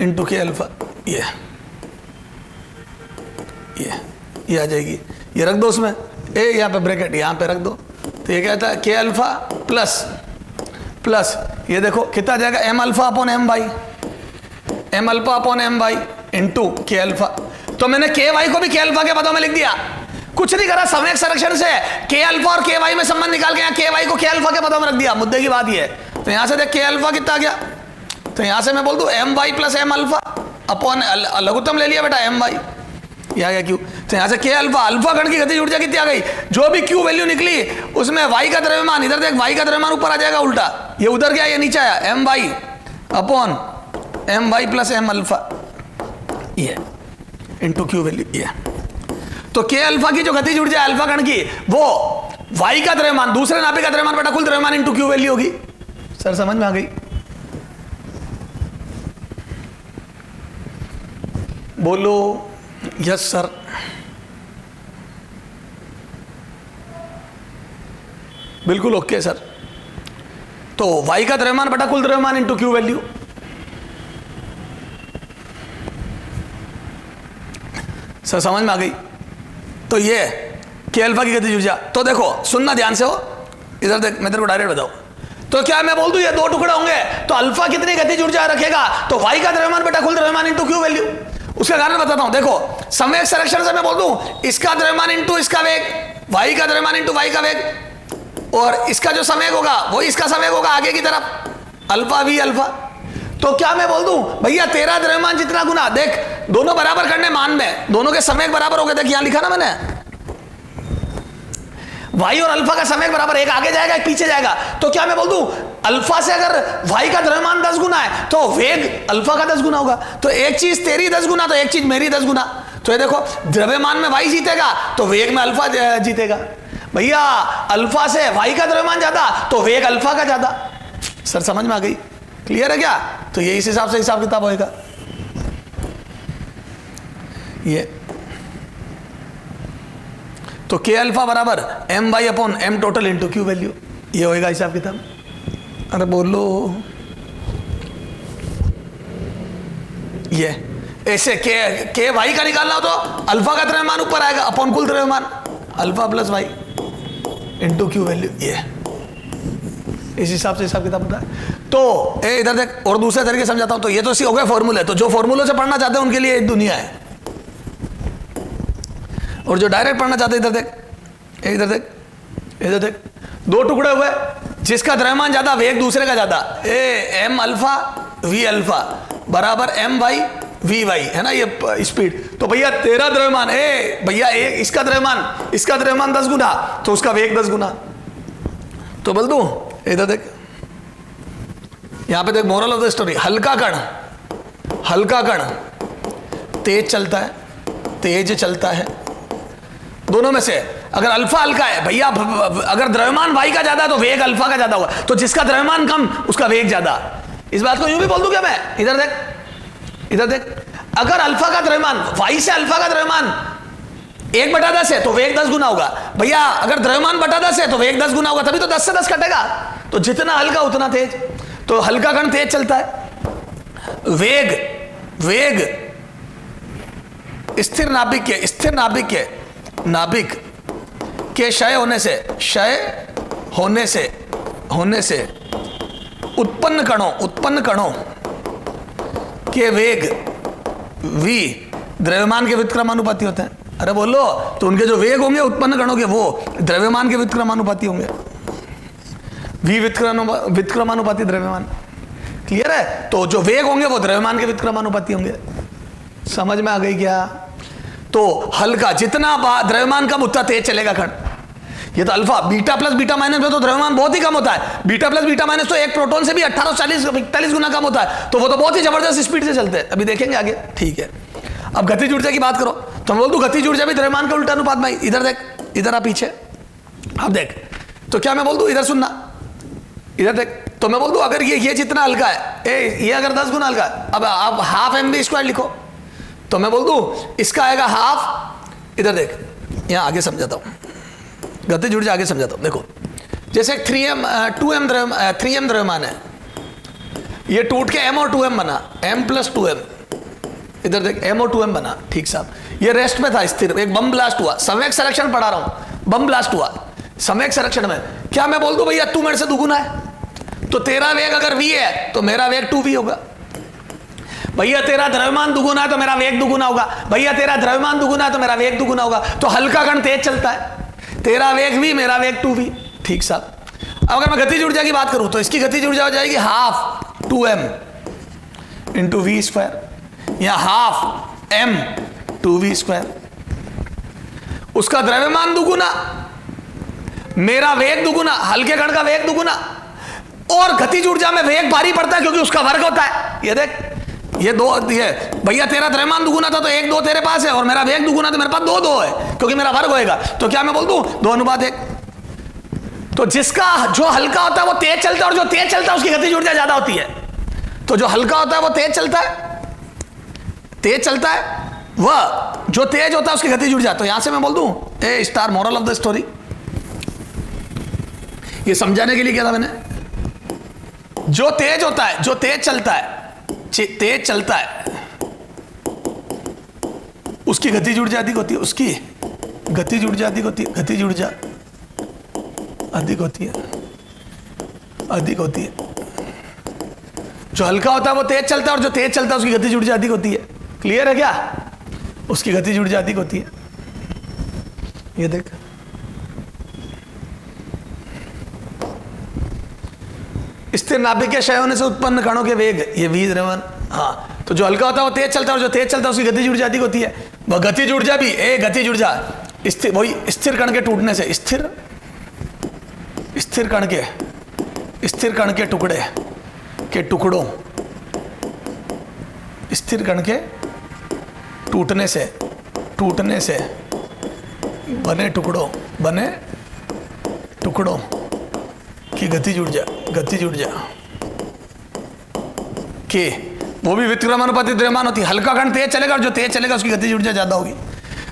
into K alpha. ये आ जाएगी, ये रख दो उसमें, ए यहाँ पे ब्रैकेट यहाँ पे रख दो, तो ये कहता है के अल्फा प्लस ये देखो कितना आ जाएगा, m alpha upon m Y, m alpha upon m Y into K alpha. तो मैंने के वाई को भी के अल्फा के पदों में लिख दिया, कुछ नहीं करा, संवेग संरक्षण से के अल्फा और के वाई में संबंध निकाल के यहाँ के वाई को के अल्फा के पदों में रख दिया। मुद्दे की बात ये है, तो यहां से देख के अल्फा कितना आ गया, तो यहां से मैं बोल दूं m Y plus m alpha upon लघुत्तम ले लिया बेटा m वाई, यह आ गया क्यू। तो यहां से के अल्फा कण की गतिज ऊर्जा कितनी आ गई, जो भी क्यू वैल्यू निकली उसमें वाई का द्रव्यमान, इधर देख वाई का द्रव्यमान ऊपर आ जाएगा उल्टा, ये उधर गया ये नीचे आया, m Y upon m Y plus m alpha, ये इंटू क्यू वैल्यू। ये तो के अल्फा की जो गतिज ऊर्जा है अल्फा कण की, वो वाई का द्रव्यमान, दूसरे नाभिक का द्रव्यमान बटा कुल द्रव्यमान इंटू क्यू वैल्यू होगी। सर समझ में आ गई, बोलो यस सर। बिल्कुल ओके सर। तो वाई का द्रव्यमान बटा कुल द्रव्यमान इंटू क्यू वैल्यू। सर समझ में आ गई। तो ये के अल्फा की गतिज ऊर्जा, तो देखो सुनना ध्यान से हो, इधर देख मैं तेरे को डायरेक्ट बताऊं, तो क्या मैं बोल दूं ये दो टुकड़े होंगे, तो अल्फा कितनी गतिज ऊर्जा रखेगा, तो वाई का द्रव्यमान बटा कुल द्रव्यमान इंटू क्यू वैल्यू। उसका कारण बताता हूं, देखो संवेग संरक्षण से मैं बोल दूं इसका द्रव्यमान इंटू इसका वेग, वाई का द्रव्यमान इंटू वाई का वेग, और इसका जो संवेग होगा वो इसका संवेग होगा आगे की तरफ, अल्फा वी अल्फा। तो क्या मैं बोल दूं भैया तेरा द्रव्यमान जितना गुना, देख दोनों बराबर करने मान में, दोनों के संवेग बराबर हो गए, देख यहां लिखा ना मैंने, वाई और अल्फा का संवेग बराबर, एक आगे जाएगा एक पीछे जाएगा। तो क्या मैं बोल दूं अल्फा से अगर वाई का द्रव्यमान 10 गुना है तो वेग अल्फा का 10 गुना होगा, तो एक चीज तेरी 10 गुना तो एक चीज मेरी 10 गुना। तो ये देखो द्रव्यमान में वाई जीतेगा तो वेग में अल्फा जीतेगा। भैया अल्फा से वाई का द्रव्यमान ज्यादा तो वेग अल्फा का ज्यादा। सर समझ में आ गई, क्लियर है क्या? तो ये इस हिसाब से हिसाब किताब होएगा। ये तो के अल्फा बराबर m by upon m total into Q value, ये होएगा हिसाब किताब। अरे बोलो, ये ऐसे के वाई का निकालना हो तो अल्फा का द्रव्यमान ऊपर आएगा अपॉन कुल द्रव्यमान, alpha plus Y into Q value, ये इस हिसाब से हिसाब किताब होता है। तो इधर देख और दूसरे तरीके समझाता हूं, तो ये तो हो गए फॉर्मूले, तो जो फॉर्मूलों से पढ़ना चाहते हैं उनके लिए एक दुनिया है, और जो डायरेक्ट पढ़ना चाहते हैं इधर देख इधर देख, दो टुकड़े हुए जिसका द्रव्यमान ज्यादा वेग दूसरे का ज्यादा, एम अल्फा वी अल्फा बराबर एम वाई वी वाई, है ना ये स्पीड। तो भैया तेरा द्रव्यमान भैया इसका द्रव्यमान 10 गुना तो उसका वेग 10 गुना। तो बोल दूं इधर देख, यहां पे देख मोरल ऑफ द स्टोरी, हल्का कण तेज चलता है, दोनों में से अगर अल्फा हल्का है भैया, अगर द्रव्यमान वाई का ज्यादा है तो वेग अल्फा का ज्यादा होगा, तो जिसका द्रव्यमान कम उसका वेग ज्यादा। इस बात को यूं भी बोल दूं क्या मैं, इधर देख अगर अल्फा का द्रव्यमान वाई से अल्फा का द्रव्यमान 1/10 है तो वेग 10 गुना होगा भैया, अगर द्रव्यमान बटा 10 है तो वेग 10 गुना होगा, तभी तो 10 से 10 कटेगा। तो जितना हल्का उतना तेज, तो हल्का कण तेज चलता है, वेग स्थिर नाभिक के क्षय होने से उत्पन्न कणों के वेग v द्रव्यमान के व्युत्क्रमानुपाती होते हैं। अरे बोलो, तो उनके जो वेग होंगे उत्पन्न कणों के वो द्रव्यमान के व्युत्क्रमानुपाती होंगे। v व्युत्क्रमानुपाती द्रव्यमान, क्लियर है? तो जो वेग होंगे वो द्रव्यमान के व्युत्क्रमानुपाती होंगे। समझ में आ गई क्या? तो हल्का जितना द्रव्यमान कम उतना तेज चलेगा कण। ये तो alpha, beta plus beta minus में तो द्रव्यमान बहुत ही कम होता है। बीटा प्लस बीटा माइनस तो एक प्रोटॉन से भी 1840-41 गुना कम होता है, तो वो तो बहुत ही जबरदस्त स्पीड से चलते हैं। अभी देखेंगे आगे, ठीक है। अब गतिज ऊर्जा की बात करो तो मैं बोल दूं गतिज ऊर्जा भी द्रव्यमान का उल्टा अनुपात में। इधर देख, इधर आ पीछे, अब देख, तो क्या मैं बोल दूं, इधर सुनना, इधर देख, तो मैं बोल दूं अगर ये जितना हल्का है, ये अगर 10 गुना हल्का है, अब आप हाफ mv² लिखो, तो मैं बोल दूं इसका आएगा हाफ। इधर देख, यहां आगे समझाता हूं, गतिज ऊर्जा आगे समझाता हूं। देखो, जैसे 3m द्रव्यमान है, ये टूट के m और 2m बना, m + 2m। इधर देख, m और 2m बना, ठीक साहब। ये रेस्ट में था, स्थिर, एक बम ब्लास्ट हुआ, संवेग संरक्षण पढ़ा रहा हूं, बम ब्लास्ट हुआ संवेग संरक्षण में। क्या मैं बोल दूं भैया तू मेरे से दुगुना है, तो तेरा वेग अगर v है तो मेरा वेग 2v होगा। भैया तेरा द्रव्यमान दुगुना है तो मेरा वेग दुगुना होगा। भैया तेरा द्रव्यमान दुगुना है तो मेरा वेग दुगुना होगा। तो हल्का कण तेज चलता है, तेरा वेग v, मेरा वेग 2v, ठीक साहब। अब अगर मैं गतिज ऊर्जा की बात करूं तो इसकी गतिज ऊर्जा हो जाएगी हाफ 2m × v², या हाफ m 2v²। उसका द्रव्यमान दुगुना, मेरा वेग दुगुना, हल्के कण का वेग दुगुना, और गतिज ऊर्जा में वेग भारी पड़ता है क्योंकि उसका वर्ग होता है। ये देख, ये दो, ये भैया तेरा द्रव्यमान दुगुना था तो 1 2 तेरे पास है, और मेरा वेग दुगुना तो मेरे पास 2 2 है क्योंकि मेरा वर्ग होएगा। तो क्या मैं बोल दूं 2:1। तो जिसका जो हल्का होता है वो तेज चलता है, और जो तेज चलता है उसकी गतिज ऊर्जा ज्यादा होती है। तो जो हल्का होता है वो तेज चलता है, वह जो तेज होता है उसकी गतिज ऊर्जा। तो यहां से मैं बोल दूं a star, moral of the story, ये समझाने के लिए किया था मैंने। जो तेज होता है, जो तेज चलता है, उसकी गतिज ऊर्जा अधिक होती है, उसकी गतिज ऊर्जा अधिक होती है, गतिज ऊर्जा अधिक होती है। जो हल्का होता है वो तेज चलता है, और जो तेज चलता है उसकी गतिज ऊर्जा अधिक होती है। क्लियर है क्या? उसकी गतिज ऊर्जा अधिक होती है। ये देख, स्थिर नाभिक के क्षय होने से उत्पन्न कणों के वेग, ये v द्रव्यमान। हाँ, तो जो हल्का होता है वो तेज चलता है, और जो तेज चलता है उसकी गतिज ऊर्जा अधिक होती है। वह गतिज ऊर्जा भी, गतिज ऊर्जा स्थिर, वही स्थिर कण के टूटने से, स्थिर कण के टुकड़े के टुकड़ों, स्थिर कण के टूटने से बने टुकड़ों की गतिज ऊर्जा के, वो भी व्युत्क्रमानुपाती द्रव्यमान होती है। हल्का कण तेज चलेगा और जो तेज चलेगा उसकी गतिज ऊर्जा ज्यादा होगी।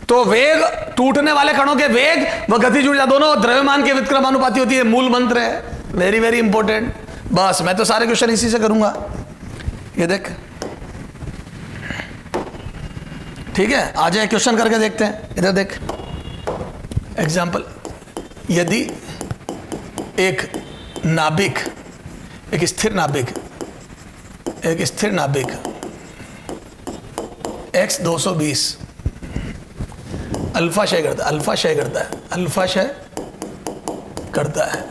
तो वेग, टूटने वाले कणों के वेग व गतिज ऊर्जा दोनों द्रव्यमान के व्युत्क्रमानुपाती होती है। मूल मंत्र है, वेरी वेरी इंपॉर्टेंट। बस मैं तो सारे क्वेश्चन इसी से करूंगा। ये देख, ठीक है, आ जाए क्वेश्चन करके देखते हैं। इधर देख, एग्जाम्पल, यदि एक स्थिर नाभिक x 220 अल्फा क्षय करता है,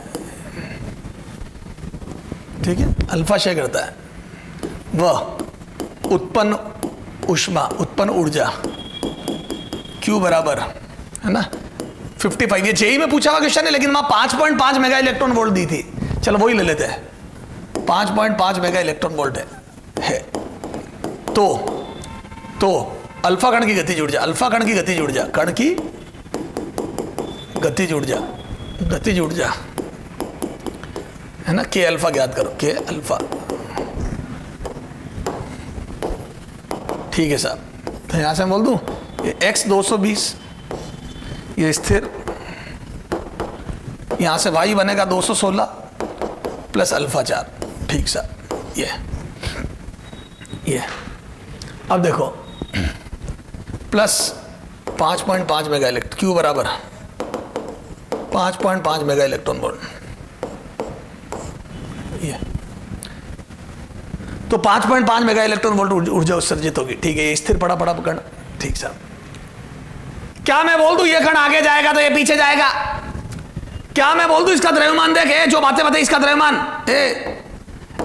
ठीक है, अल्फा क्षय करता है। वह उत्पन्न ऊर्जा Q बराबर है ना 55। ये जेई में पूछा हुआ क्वेश्चन है, लेकिन वहां 5.5 मेगा इलेक्ट्रॉन वोल्ट दी थी। चलो वही ले लेते हैं, 5.5 मेगा इलेक्ट्रॉन वोल्ट है। तो अल्फा कण की गतिज ऊर्जा, गतिज ऊर्जा है ना, के अल्फा ज्ञात करो, के अल्फा। ठीक है साहब, तो यहां से मैं बोल दूं ये x 220, ये स्थिर, यहां से y बनेगा 216 प्लस अल्फा 4। ठीक साहब, ये अब देखो, प्लस 5.5 मेगा इलेक्ट्रॉन, Q बराबर 5.5 मेगा इलेक्ट्रॉन वोल्ट। ये तो 5.5 मेगा इलेक्ट्रॉन वोल्ट ऊर्जा उत्सर्जित होगी। ठीक है, ये स्थिर पड़ा कण। ठीक साहब, क्या मैं बोल दूं ये कण आगे जाएगा तो ये पीछे जाएगा? क्या मैं बोल दूं इसका द्रव्यमान देख, जो बातें बताई, इसका द्रव्यमान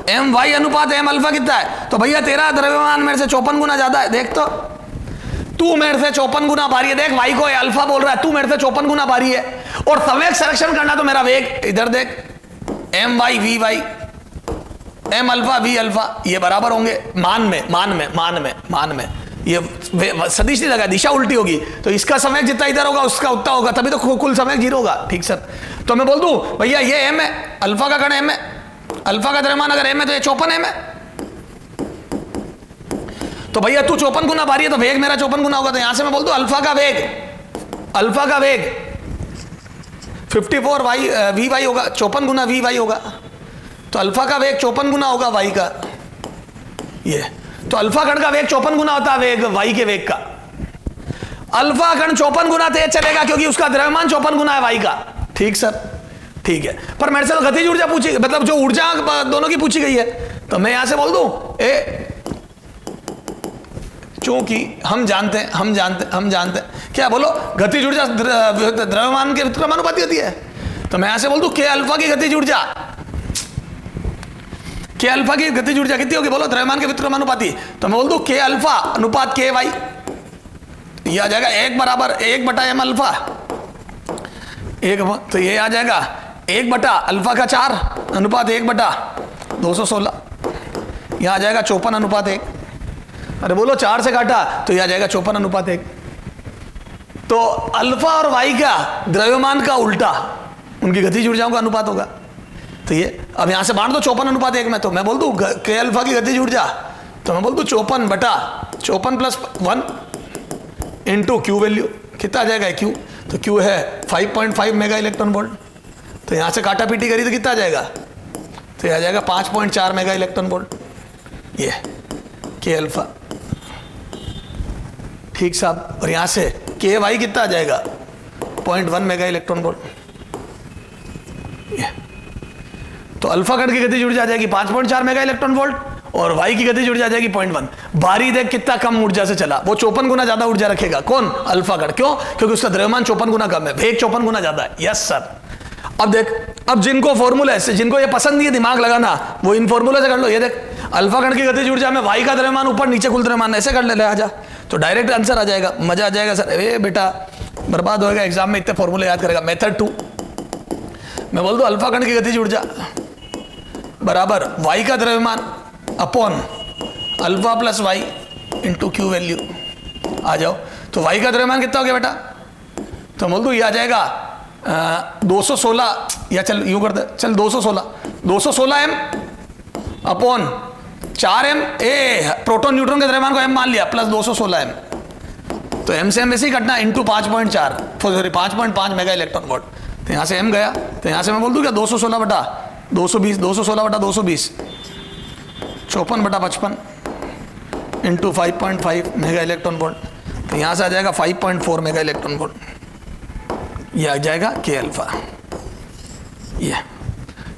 एम वाई अनुपात एम अल्फा कितना है? तो भैया तेरा द्रव्यमान मेरे से 54 गुना ज्यादा है। देख तो, तू मेरे से 54 गुना भारी है। देख, वाई को अल्फा बोल रहा है, तू मेरे से 54 गुना भारी है। और संवेग संरक्षण करना तो मेरा वेग, इधर देख, M Y V Y, M alpha V alpha, ये बराबर होंगे मान में ये सदिश नहीं लगा, दिशा उल्टी होगी, तो इसका समय जितना इधर होगा उसका उतना होगा, तभी तो कुल समय 0 होगा। ठीक सर, तो मैं बोल दूं भैया ये एम है, अल्फा का कण एम है, अल्फा का द्रव्यमान अगर एम है तो ये 54 एम है। तो भैया तू 54 गुना भारी है तो वेग मेरा 54 गुना होगा। तो यहां से मैं बोल दूं अल्फा का वेग 54 वाई वी वाई होगा, 54 गुना वी वाई होगा। तो अल्फा का वेग 54 गुना होगा वाई का। ये तो अल्फा कण का वेग 54 गुना होता है वेग वाई के वेग का। अल्फा कण 54 गुना तेज चलेगा क्योंकि उसका द्रव्यमान 54 गुना है वाई का। ठीक सर, ठीक है। पर मेरे से तो गतिज ऊर्जा पूछी, मतलब जो ऊर्जा दोनों की पूछी गई है, तो मैं यहां से बोल दूं चूंकि हम जानते हैं क्या बोलो, गतिज ऊर्जा द्रव्यमान के व्युत्क्रमानुपाती होती है। तो मैं यहां से बोल दूं के अल्फा की गतिज ऊर्जा, के अल्फा की गतिज ऊर्जा कितनी होगी बोलो, द्रव्यमान के व्युत्क्रमानुपाती। तो मैं बोल दूं के अल्फा अनुपात के वाई, ये आ जाएगा 1 बराबर 1 बटा एम अल्फा, तो ये आ जाएगा 1 बटा अल्फा का 4 अनुपात 1 बटा 216, यहां आ जाएगा 54 अनुपात 1। अरे बोलो 4 से काटा तो यह आ जाएगा 54 अनुपात 1। तो अल्फा और वाई का द्रव्यमान का उल्टा उनकी गतिज ऊर्जाओं का अनुपात होगा। तो ये अब यहां से बांट दो 54 अनुपात 1 में, तो मैं बोल दूं के अल्फा की गतिज ऊर्जा, तो मैं बोल दूं 54 बटा 54 प्लस 1 इंटू क्यू वैल्यू कितना आ जाएगा क्यू, तो क्यू है 5.5 मेगा इलेक्ट्रॉन वोल्ट। तो यहां से काटा पीटी करी तो कितना आ जाएगा, तो यह आ जाएगा 5.4 मेगा इलेक्ट्रॉन वोल्ट, ये के अल्फा। ठीक साहब, और यहां से के वाई कितना आ जाएगा 0.1 मेगा इलेक्ट्रॉन वोल्ट। तो अल्फा कण की गतिज ऊर्जा आ जाएगी 5.4 मेगा इलेक्ट्रॉन वोल्ट और वाई की गतिज ऊर्जा आ जाएगी 0.1। बारी देख कितना कम ऊर्जा से चला, वो 54 गुना ज्यादा ऊर्जा रखेगा। कौन? अल्फा कण। क्यों? क्योंकि उसका द्रव्यमान 54 गुना कम है, वेग 54 गुना ज्यादा है। Yes sir. अब देख, अब जिनको फॉर्मूला से, जिनको ये पसंद नहीं है दिमाग लगाना, वो इन फॉर्मूला से कर लो। ये देख, अल्फा कण की गतिज ऊर्जा में वाई का द्रव्यमान ऊपर नीचे कुल द्रव्यमान, ऐसे कर ले आजा, तो डायरेक्ट आंसर आ जाएगा। मजा आ जाएगा सर। ए बेटा बर्बाद होएगा एग्जाम में, इतने फॉर्मूले याद करेगा। मेथड 2 मैं बोल दूं अल्फा कण की गतिज ऊर्जा बराबर वाई का द्रव्यमान upon alpha plus Y into Q value. आ जाओ, तो वाई का द्रव्यमान कितना हो गया बेटा, तो बोल दो ये आ जाएगा 216, या चल यूं कर दे, चल 216 M upon 4 M, proton neutron के द्रव्यमान को एम मान लिया, प्लस 216 एम, तो एम से एम वैसे ही कटना, into 5.4 sorry 5.5 mega electron volt. तो यहाँ से एम गया, तो यहाँ से मैं बोल दूं क्या 216 बटा 220, 216 बटा 220, 54 बटा 55 इंटू 5.5 मेगा इलेक्ट्रॉन वोल्ट। तो यहाँ से आ जाएगा 5.4 मेगा इलेक्ट्रॉन वोल्ट, ये आ जाएगा के अल्फा। ये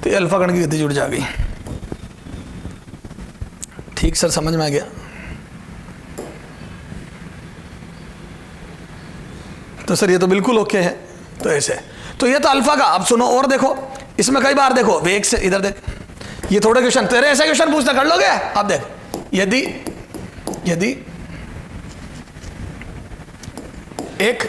तो ये अल्फा कण की गतिज ऊर्जा आ गई। ठीक सर, समझ में आ गया। तो सर ये तो बिल्कुल ओके है। तो ऐसे, तो ये तो अल्फा का। अब सुनो और देखो, इसमें कई बार देखो वेग से, इधर देख, ये थोड़े क्वेश्चन तेरे ऐसे क्वेश्चन पूछते कर लोगे। अब देख, यदि एक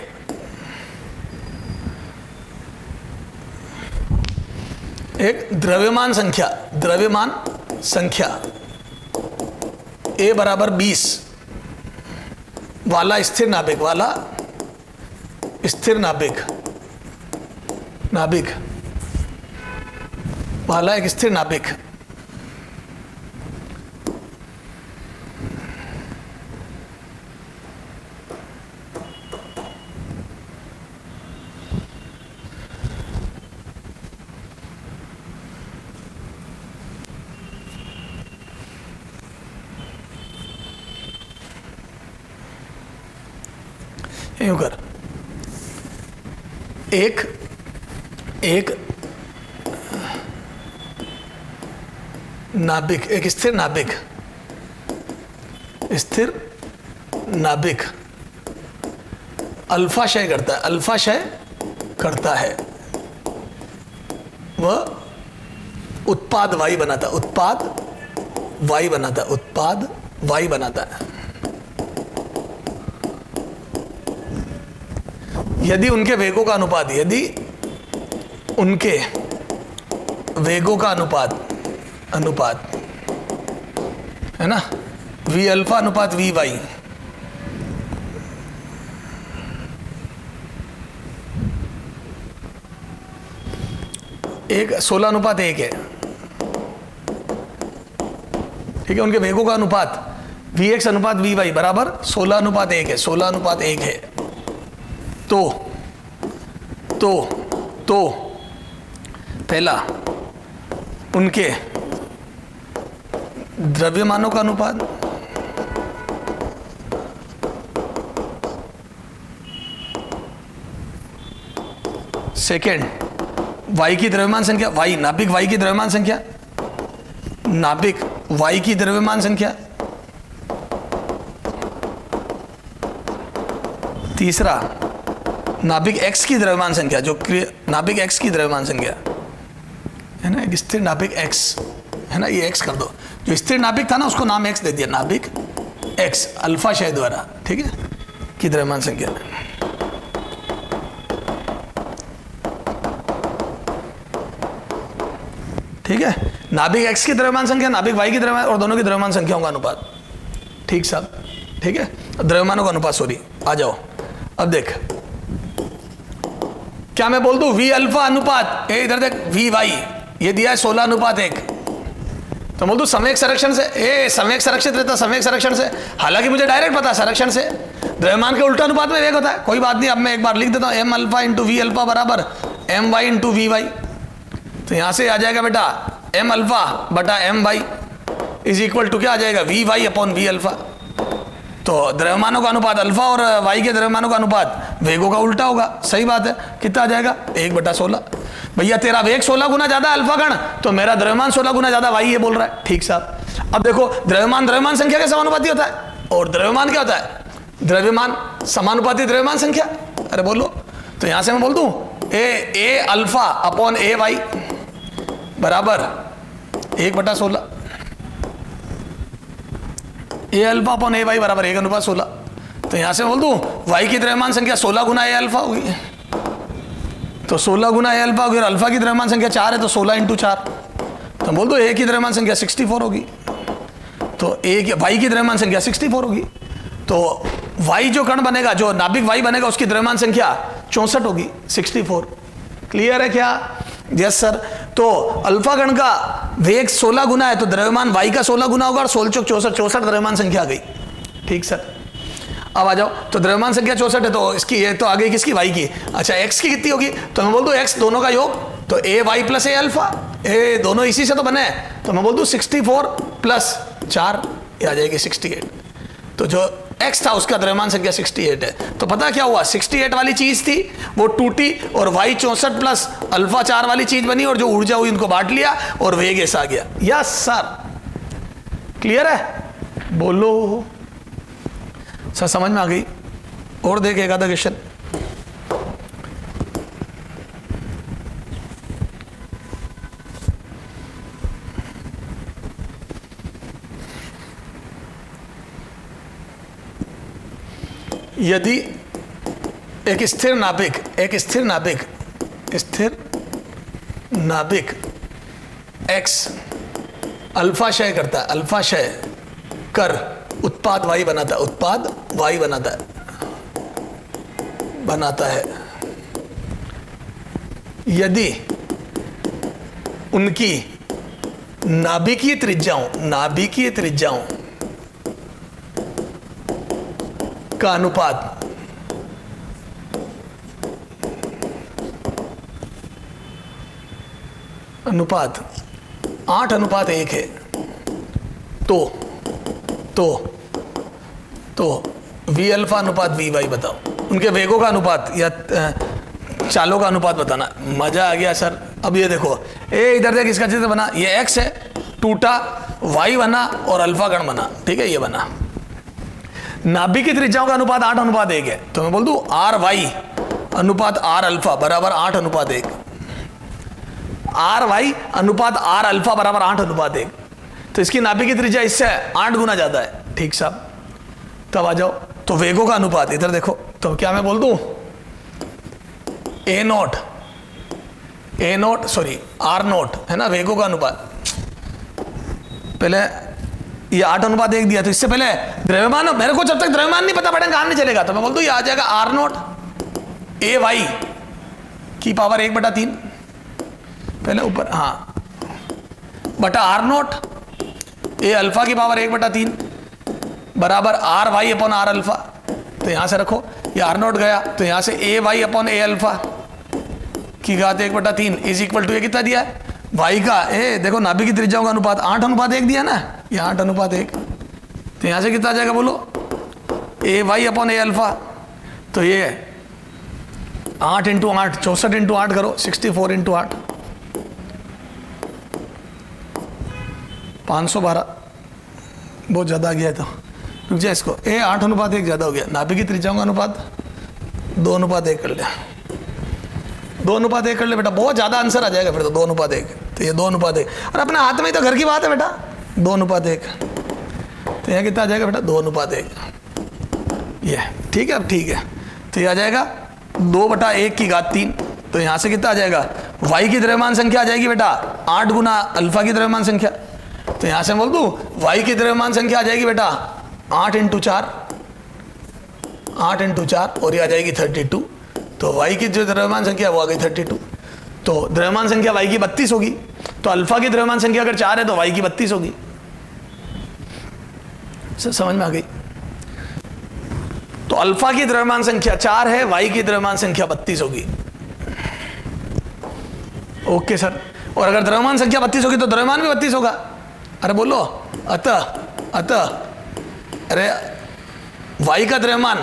द्रव्यमान संख्या ए बराबर 20 वाला स्थिर नाभिक वाला एक स्थिर नाभिक यूं कर, एक एक नाभिक, एक स्थिर नाभिक, स्थिर नाभिक अल्फा क्षय करता है, अल्फा क्षय करता है, वह उत्पाद वाई बनाता है, उत्पाद वाई बनाता है, उत्पाद वाई बनाता है। यदि उनके वेगों का अनुपात, यदि उनके वेगों का अनुपात है ना, वी अल्फा अनुपात वी वाई, एक 16:1 है, ठीक है। उनके वेगों का अनुपात वी एक्स अनुपात वी वाई बराबर 16:1 है, 16:1 है। तो पहला उनके द्रव्यमानों का अनुपात, सेकेंड वाई की द्रव्यमान संख्या, वाई नाभिक वाई की द्रव्यमान संख्या, नाभिक वाई की द्रव्यमान संख्या, तीसरा नाभिक एक्स की द्रव्यमान संख्या, जो नाभिक एक्स की द्रव्यमान संख्या है ना, एक स्थिर नाभिक एक्स है ना, ये एक्स कर दो, जो स्थिर नाभिक था ना उसको नाम एक्स दे दिया, नाभिक एक्स अल्फा क्षय द्वारा, ठीक है, की द्रव्यमान संख्या। ठीक है, नाभिक एक्स की द्रव्यमान संख्या, नाभिक वाई की द्रव्यमान, और दोनों की द्रव्यमान संख्याओं का अनुपात। ठीक साहब, ठीक है, द्रव्यमानों का अनुपात, सॉरी, आ जाओ। अब देख, क्या मैं बोल दूं वी अल्फा अनुपात, इधर देख वी वाई, ये दिया है 16:1, तो बोल दूं संवेग संरक्षण से, संवेग संरक्षित रहता संवेग संरक्षण से, हालांकि मुझे डायरेक्ट पता संरक्षण से द्रव्यमान के उल्टा अनुपात में वेग होता है, कोई बात नहीं। अब मैं एक बार लिख देता हूं, M alpha into V alpha बराबर M Y into V Y, तो यहां से आ जाएगा बेटा एम अल्फा बटा M Y is equal to क्या आ जाएगा, V Y upon V alpha. तो द्रव्यमानों का अनुपात अल्फा और वाई के द्रव्यमानों का अनुपात वेगों का उल्टा होगा, सही बात है। कितना आ जाएगा, 1/16। भैया तेरा वेग 16 गुना ज्यादा अल्फा गण, तो मेरा द्रव्यमान 16 गुना ज्यादा वाई, ये बोल रहा है। ठीक साहब, अब देखो द्रव्यमान संख्या के समानुपाती होता है, और द्रव्यमान क्या होता है, द्रव्यमान समानुपाती द्रव्यमान संख्या। अरे बोलो, तो यहां से मैं बोल दूं ए अल्फा अपॉन ए वाई बराबर 1/16, ए अल्फा अपॉन ए वाई बराबर 1/16। तो यहां से बोल दूं वाई की द्रव्यमान संख्या 16 गुना ए अल्फा होगी, तो 16 गुना ए अल्फा होगी, और अल्फा की द्रव्यमान संख्या 4 है, तो 16 × 4, तो बोल दो ए की द्रव्यमान संख्या 64 होगी, तो वाई की द्रव्यमान संख्या 64 होगी। तो वाई जो कण बनेगा, जो नाभिक वाई बनेगा, उसकी द्रव्यमान संख्या 64 होगी, 64। क्लियर है क्या? Yes sir. तो अल्फा गण का वेग 16 गुना है, तो द्रव्यमान वाई का 16 गुना होगा, और 16 × 64 द्रव्यमान संख्या आ गई। ठीक सर, अब आ जाओ। तो द्रव्यमान संख्या 64 है, तो इसकी ये तो आ गई किसकी, वाई की। अच्छा, एक्स की कितनी होगी, तो मैं बोल दूं एक्स दोनों का योग, तो ए वाई प्लस ए अल्फा, ए दोनों इसी से तो बने हैं, तो मैं बोल दूं 64 + 4, ये आ जाएगी 68। तो जो एक्स था उसका द्रव्यमान संख्या 68 है। तो पता क्या हुआ, 68 वाली चीज थी वो टूटी, और वाई 64 प्लस अल्फा 4 वाली चीज बनी, और जो ऊर्जा हुई उनको बांट लिया, और वेग ऐसा आ गया। यस सर, क्लियर है? बोलो सर, समझ में आ गई? और देख एक आधा क्वेश्चन। यदि एक स्थिर नाभिक एक्स अल्फा क्षय करता है, अल्फा क्षय कर उत्पाद वाई बनाता है, यदि उनकी नाभिकीय त्रिज्याओं का अनुपात अनुपात 8:1 है, तो वी अल्फा अनुपात वी वाई बताओ। उनके वेगों का अनुपात या चालों का अनुपात बताना। मजा आ गया सर। अब ये देखो, ए इधर देख, इसका चित्र बना, ये एक्स है, टूटा, वाई बना और अल्फा गण बना, ठीक है, ये बना। नाभिक की त्रिज्याओं का अनुपात 8:1 है, तो मैं बोल दूं आर वाई अनुपात आर अल्फा बराबर 8:1। आर वाई अनुपात आर अल्फा बराबर 8:1। तो इसकी नाभिक की त्रिज्या इससे 8 गुना ज्यादा है, ठीक साहब। तब आ जाओ, तो वेगों का अनुपात इधर देखो, तो क्या मैं बोल दूं ए नोट सॉरी आर नोट है ना, वेगों का अनुपात। पहले ये 8:1 दिया, तो इससे पहले द्रव्यमान, मेरे को जब तक द्रव्यमान नहीं पता पड़ेगा काम नहीं चलेगा, तो मैं बोल दूं ये आ जाएगा आर नोट ए वाई की पावर 1/3, पहले ऊपर, हाँ, बटा आर नोट ए अल्फा की पावर 1/3 बराबर R Y upon R alpha. तो यहां से रखो, ये आर नोट गया, तो यहां से ए वाई अपॉन ए अल्फा की घात 1/3 इज इक्वल टू, ये कितना दिया है वाई का, ए देखो नाभिक की त्रिज्याओं का अनुपात 8:1 दिया ना, ये 8:1। तो यहां से कितना आ जाएगा बोलो, ए वाई अपॉन ए अल्फा। तो ये 8 × 8 64 × 8 करो, 64 × 8 512, बहुत ज़्यादा आ गया है। तो रुक जाए इसको, ए 8:1 ज़्यादा हो गया, नाभिक की त्रिज्याओं का अनुपात 2:1 कर लिया, 2:1 कर ले बेटा, बहुत ज़्यादा आंसर आ जाएगा फिर तो 2:1। तो ये 2:1, और अपने हाथ में ही तो घर की बात है बेटा, 2:1। तो यहाँ कितना आ जाएगा बेटा 2:1, ये ठीक है। अब ठीक है, तो ये आ जाएगा 2/1 की घात 3। तो यहाँ से कितना आ जाएगा, वाई की द्रव्यमान संख्या आ जाएगी बेटा 8 गुना अल्फा की द्रव्यमान संख्या। तो यहाँ से बोल दूँ वाई की द्रव्यमान संख्या आ जाएगी बेटा 8 × 4, 8 × 4, और ये आ जाएगी 32। तो वाई की जो द्रव्यमान संख्या वो आ गई 32। तो द्रव्यमान संख्या वाई की 32 होगी, तो अल्फा की द्रव्यमान संख्या अगर 4 है तो वाई की 32 होगी। समझ में आ गई? तो अल्फा की द्रव्यमान संख्या 4 है, वाई की द्रव्यमान संख्या 32 होगी। Okay sir. और अगर द्रव्यमान संख्या 32 होगी तो द्रव्यमान भी 32 होगा। अरे बोलो, अतः अरे वाई का द्रव्यमान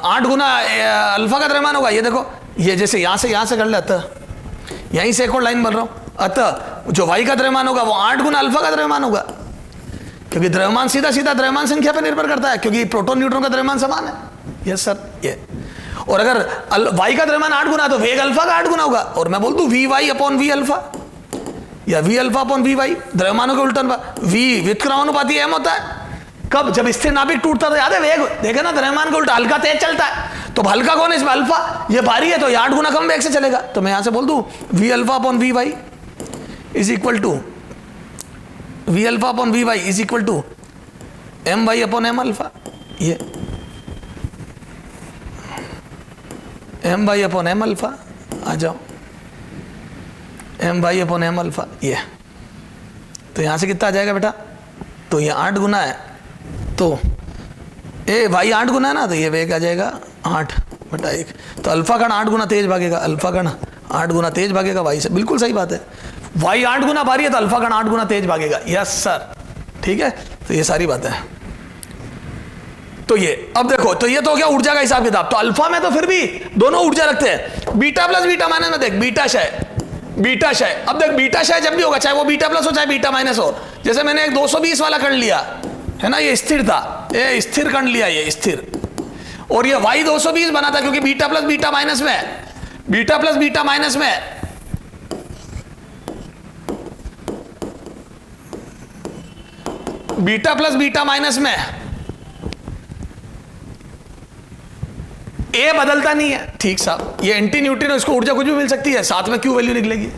8 गुना अल्फा का द्रव्यमान होगा। ये देखो, ये जैसे यहां से कर ले, अतः यहीं से एक और लाइन बोल रहा हूं, अतः जो वाई का द्रव्यमान होगा वो 8 गुना अल्फा का द्रव्यमान होगा, क्योंकि द्रव्यमान सीधा द्रव्यमान संख्या पर निर्भर करता है, क्योंकि प्रोटॉन न्यूट्रॉन का द्रव्यमान समान है। यस सर, ये। और अगर वाई का द्रव्यमान 8 गुना तो वेग अल्फा का 8 गुना होगा। और मैं बोल दूं V Y upon V alpha, या V alpha upon V Y, द्रव्यमानों के उल्टा वी व्युत्क्रमानुपाती एम होता है। कब? जब स्थिर नाभिक टूटता था, याद है, वेग देखे ना, द्रव्यमान का उल्टा, हल्का तेज चलता है। तो हल्का कौन है इसमें? अल्फा। ये भारी है तो ये 8 गुना कम वेग से चलेगा। तो मैं यहां से बोल दूं V alpha upon V Y is equal to V alpha upon V Y is equal to M Y upon M alpha. ये M Y upon M alpha, आ जाओ, M Y upon M alpha. ये तो यहां से कितना आ जाएगा बेटा? तो ये 8 गुना है, तो ए वाई 8 गुना है ना, तो ये वेग आ जाएगा 8/1। तो अल्फा कण 8 गुना तेज भागेगा, अल्फा कण 8 गुना तेज भागेगा वाई से। बिल्कुल सही बात है, वाई 8 गुना भारी है तो अल्फा कण 8 गुना तेज भागेगा। यस सर, ठीक है। तो ये सारी बातें हैं। तो ये अब देखो, तो ये तो हो गया ऊर्जा का हिसाब किताब। तो अल्फा में तो फिर भी दोनों ऊर्जा रखते हैं, बीटा प्लस बीटा माइनस में देख, बीटा क्षय। अब देख, बीटा क्षय जब भी होगा, चाहे वो बीटा प्लस हो चाहे बीटा माइनस हो। जैसे मैंने एक 220 वाला कण लिया है ना, ये स्थिर था, ये स्थिर कण लिया, ये स्थिर, और ये y 220 बना था, क्योंकि बीटा प्लस बीटा माइनस में, बीटा प्लस बीटा माइनस में बीटा प्लस बीटा माइनस में ए बदलता नहीं है। ठीक साहब, ये एंटी न्यूट्रिनो, इसको ऊर्जा कुछ भी मिल सकती है, साथ में क्यू वैल्यू निकलेगी।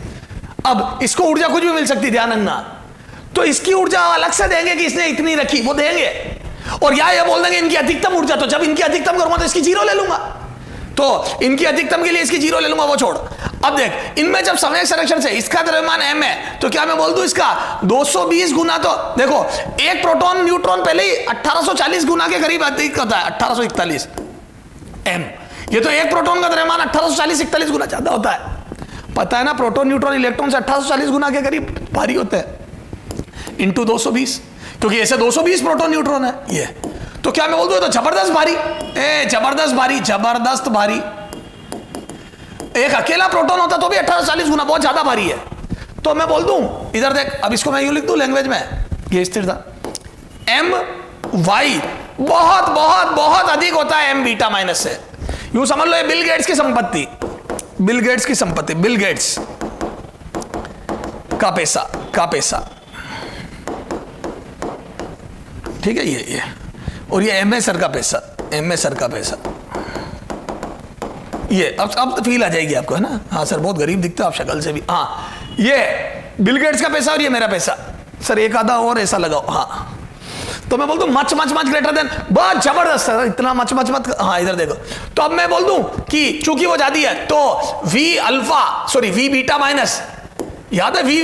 अब इसको ऊर्जा कुछ भी मिल सकती है, ध्यान रखना। तो इसकी ऊर्जा अलग से देंगे कि इसने इतनी रखी, वो देंगे। और या ये बोल देंगे इनकी अधिकतम ऊर्जा, तो जब इनकी अधिकतम करूंगा तो इसकी 0 ले लूंगा, तो इनकी अधिकतम के लिए इसकी 0 ले लूंगा, वो छोड़। अब देख, इनमें जब संवेग संरक्षण से इसका द्रव्यमान m है, तो क्या मैं बोल दूं इसका 220 गुना, तो देखो एक प्रोटॉन न्यूट्रॉन पहले ही 1840 गुना के करीब अधिक होता है, 1841 m। ये तो एक प्रोटॉन का द्रव्यमान 1840-41 गुना ज्यादा होता है। पता है ना, प्रोटॉन न्यूट्रॉन इलेक्ट्रॉन से 1840 गुना के करीब भारी होते हैं, इंटू 220, क्योंकि ऐसे 220 प्रोटॉन न्यूट्रॉन है ये। तो क्या मैं बोल दूं तो जबरदस्त भारी, जबरदस्त भारी, एक अकेला प्रोटॉन होता तो भी 1840 गुना, बहुत ज्यादा भारी है। तो मैं बोल दूं, इधर देख, अब इसको मैं यूं लिख दूं लैंग्वेज में, ये स्थिर था, एम वाई बहुत बहुत बहुत अधिक होता है एम बीटा माइनस से। यूं समझ लो ये बिल गेट्स की संपत्ति, बिल गेट्स की संपत्ति, बिल गेट्स का पैसा, ठीक है, ये और ये एम ए सर का पैसा, एम ए सर का पैसा, ये अब फील आ जाएगी आपको, है ना? हाँ सर बहुत गरीब दिखते हो आप शक्ल से भी। हाँ, ये बिल गेट्स का पैसा और ये मेरा पैसा। सर एक आधा और ऐसा लगाओ। हाँ, तो मैं बोल दूं much much much greater then, बहुत जबरदस्त सर, इतना मच मच मत। हाँ इधर देखो, तो अब मैं बोल दूं कि चूंकि वो ज्यादा है तो V alpha, sorry V beta minus, याद है वी,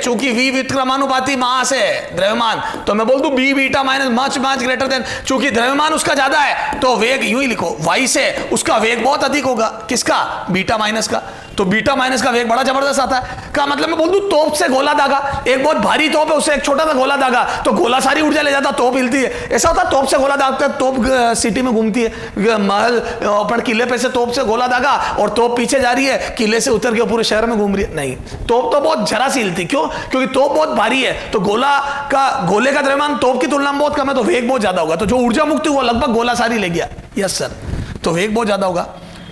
चूंकि वी व्युत्क्रमानुपाती मास है द्रव्यमान, तो मैं बोल दूं B beta minus much much greater than, चूंकि द्रव्यमान उसका ज्यादा है तो वेग यूं ही लिखो, वाई से उसका वेग बहुत अधिक होगा, किसका? बीटा माइनस का। तो बीटा माइनस का वेग बड़ा जबरदस्त आता है। का मतलब मैं बोल दूं तोप से गोला दागा, एक बहुत भारी तोप है उससे एक छोटा सा गोला दागा तो गोला सारी ऊर्जा ले जाता, तोप हिलती है। ऐसा होता है तोप से गोला दागता है, तोप सिटी में घूमती है, महल अपन किले पे से तोप से गोला दागा और तोप पीछे जा रही है, किले से उतर के पूरे शहर में घूम रही है। नहीं, तोप तो बहुत जरा सी हिलती, क्यों? क्योंकि तोप बहुत भारी है, तो गोले का द्रव्यमान तोप की तुलना में बहुत कम है, तो वेग बहुत ज्यादा होगा। तो जो ऊर्जा मुक्ति हुआ लगभग गोला सारी ले गया। यस सर, तो वेग बहुत ज्यादा होगा।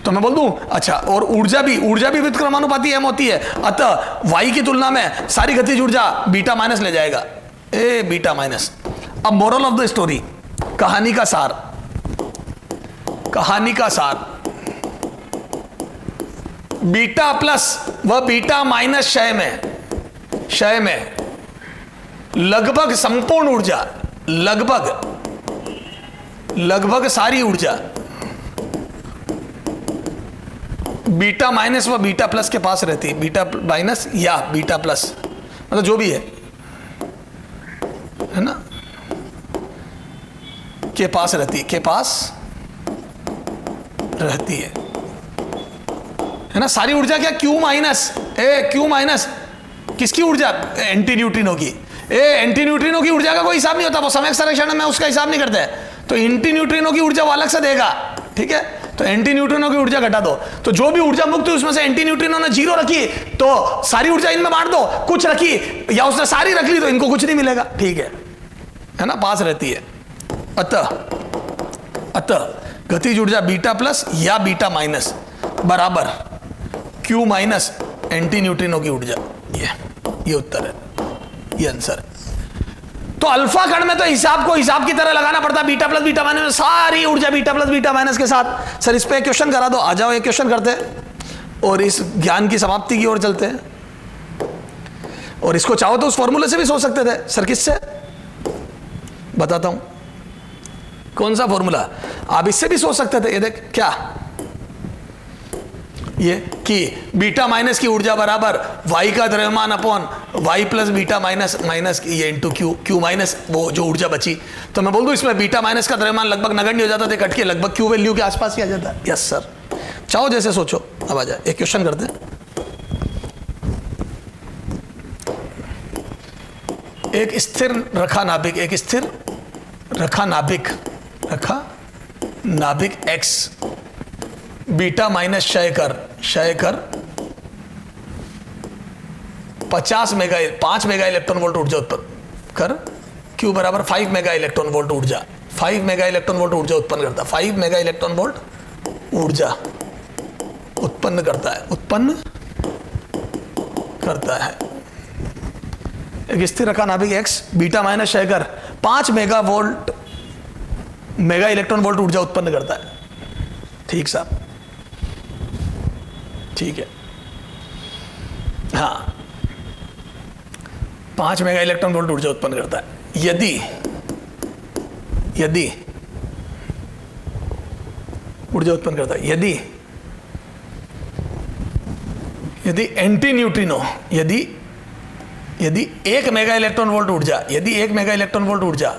तो मैं बोल दूं अच्छा, और ऊर्जा भी व्युत्क्रमानुपाती एम होती है, अतः वाई की तुलना में सारी गतिज ऊर्जा बीटा माइनस ले जाएगा, ए बीटा माइनस। अब मोरल ऑफ द स्टोरी, कहानी का सार, बीटा प्लस व बीटा माइनस क्षय में लगभग संपूर्ण ऊर्जा, लगभग सारी ऊर्जा बीटा माइनस व बीटा प्लस के पास रहती है। बीटा माइनस या बीटा प्लस, मतलब जो भी है ना, के पास रहती है ना सारी ऊर्जा। क्या? क्यू माइनस किसकी ऊर्जा? एंटी न्यूट्रिनो की। एंटी न्यूट्रिनो की ऊर्जा का कोई हिसाब नहीं होता, वो समय संरक्षण में उसका हिसाब नहीं करते, तो एंटी न्यूट्रिनो की ऊर्जा वो अलग से देगा, ठीक है? तो एंटी न्यूट्रिनो की ऊर्जा घटा दो, तो जो भी ऊर्जा मुक्त हुई उसमें से एंटी न्यूट्रिनो ने 0 रखी तो सारी ऊर्जा इनमें बांट दो, कुछ रखी या उसने सारी रख ली तो इनको कुछ नहीं मिलेगा, ठीक है ना? पास रहती है। अतः गतिज ऊर्जा बीटा प्लस या बीटा माइनस बराबर क्यू माइनस एंटी न्यूट्रिनो की ऊर्जा। ये उत्तर है, ये आंसर है। तो अल्फा कण में तो हिसाब की तरह लगाना पड़ता है, बीटा प्लस बीटा माइनस में सारी ऊर्जा बीटा प्लस बीटा माइनस के साथ। सर इस पे एक क्वेश्चन करा दो, आ जाओ एक क्वेश्चन करते हैं और इस ज्ञान की समाप्ति की ओर चलते हैं। और इसको चाहो तो उस फॉर्मूले से भी सोच सकते थे। सर किससे? बताता हूं कौन सा फॉर्मूला। आप इससे भी सोच सकते थे, ये देख क्या, ये कि बीटा माइनस की ऊर्जा बराबर वाई का द्रव्यमान upon Y plus beta minus ये इंटू क्यू माइनस वो जो ऊर्जा बची। तो मैं बोल दूं इसमें बीटा माइनस का द्रव्यमान लगभग नगण्य हो जाता था, कट के लगभग क्यू वैल्यू के आसपास ही आ जाता। यस सर, चाहो जैसे सोचो। अब आ जाए एक क्वेश्चन करते हैं। एक स्थिर रखा नाभिक एक्स बीटा माइनस क्षय कर 5 मेगा इलेक्ट्रॉन वोल्ट ऊर्जा उत्पन्न कर, क्यू बराबर 5 मेगा इलेक्ट्रॉन वोल्ट ऊर्जा, 5 मेगा इलेक्ट्रॉन वोल्ट ऊर्जा उत्पन्न करता है, 5 मेगा इलेक्ट्रॉन वोल्ट ऊर्जा उत्पन्न करता है। एक स्थिर रखा नाभिक एक्स बीटा माइनस क्षय कर 5 मेगा इलेक्ट्रॉन वोल्ट ऊर्जा उत्पन्न करता है। ठीक साहब, ठीक है। हाँ, 5 मेगा इलेक्ट्रॉन वोल्ट ऊर्जा उत्पन्न करता है। यदि ऊर्जा उत्पन्न करता है, यदि एंटी न्यूट्रिनो, यदि 1 मेगा इलेक्ट्रॉन वोल्ट ऊर्जा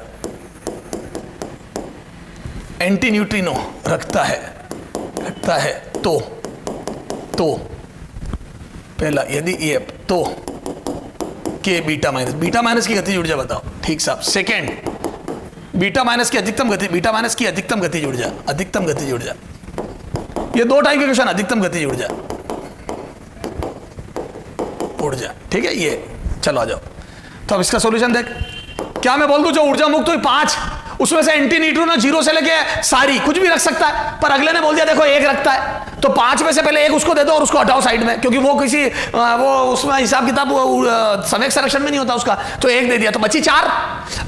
एंटी न्यूट्रिनो रखता है तो पहला यदि ये तो के बीटा माइनस की गतिज ऊर्जा बताओ। ठीक साहब। सेकेंड बीटा माइनस की अधिकतम गतिज ऊर्जा, ये 2 टाइप के क्वेश्चन। अधिकतम गतिज ऊर्जा, ऊर्जा, ठीक है। ये चलो आ जाओ, तो अब इसका सॉल्यूशन देख। क्या मैं बोल दूं जो ऊर्जा मुक्त हुई 5, उसमें से एंटी न्यूट्रिनो 0 से लेके सारी कुछ भी रख सकता है, पर अगले ने बोल दिया देखो 1 रखता है, तो 5 में से पहले 1 उसको दे दो और उसको हटाओ साइड में, क्योंकि वो किसी वो उसमें हिसाब किताब समय संरक्षण में नहीं होता उसका, तो 1 दे दिया तो बची 4।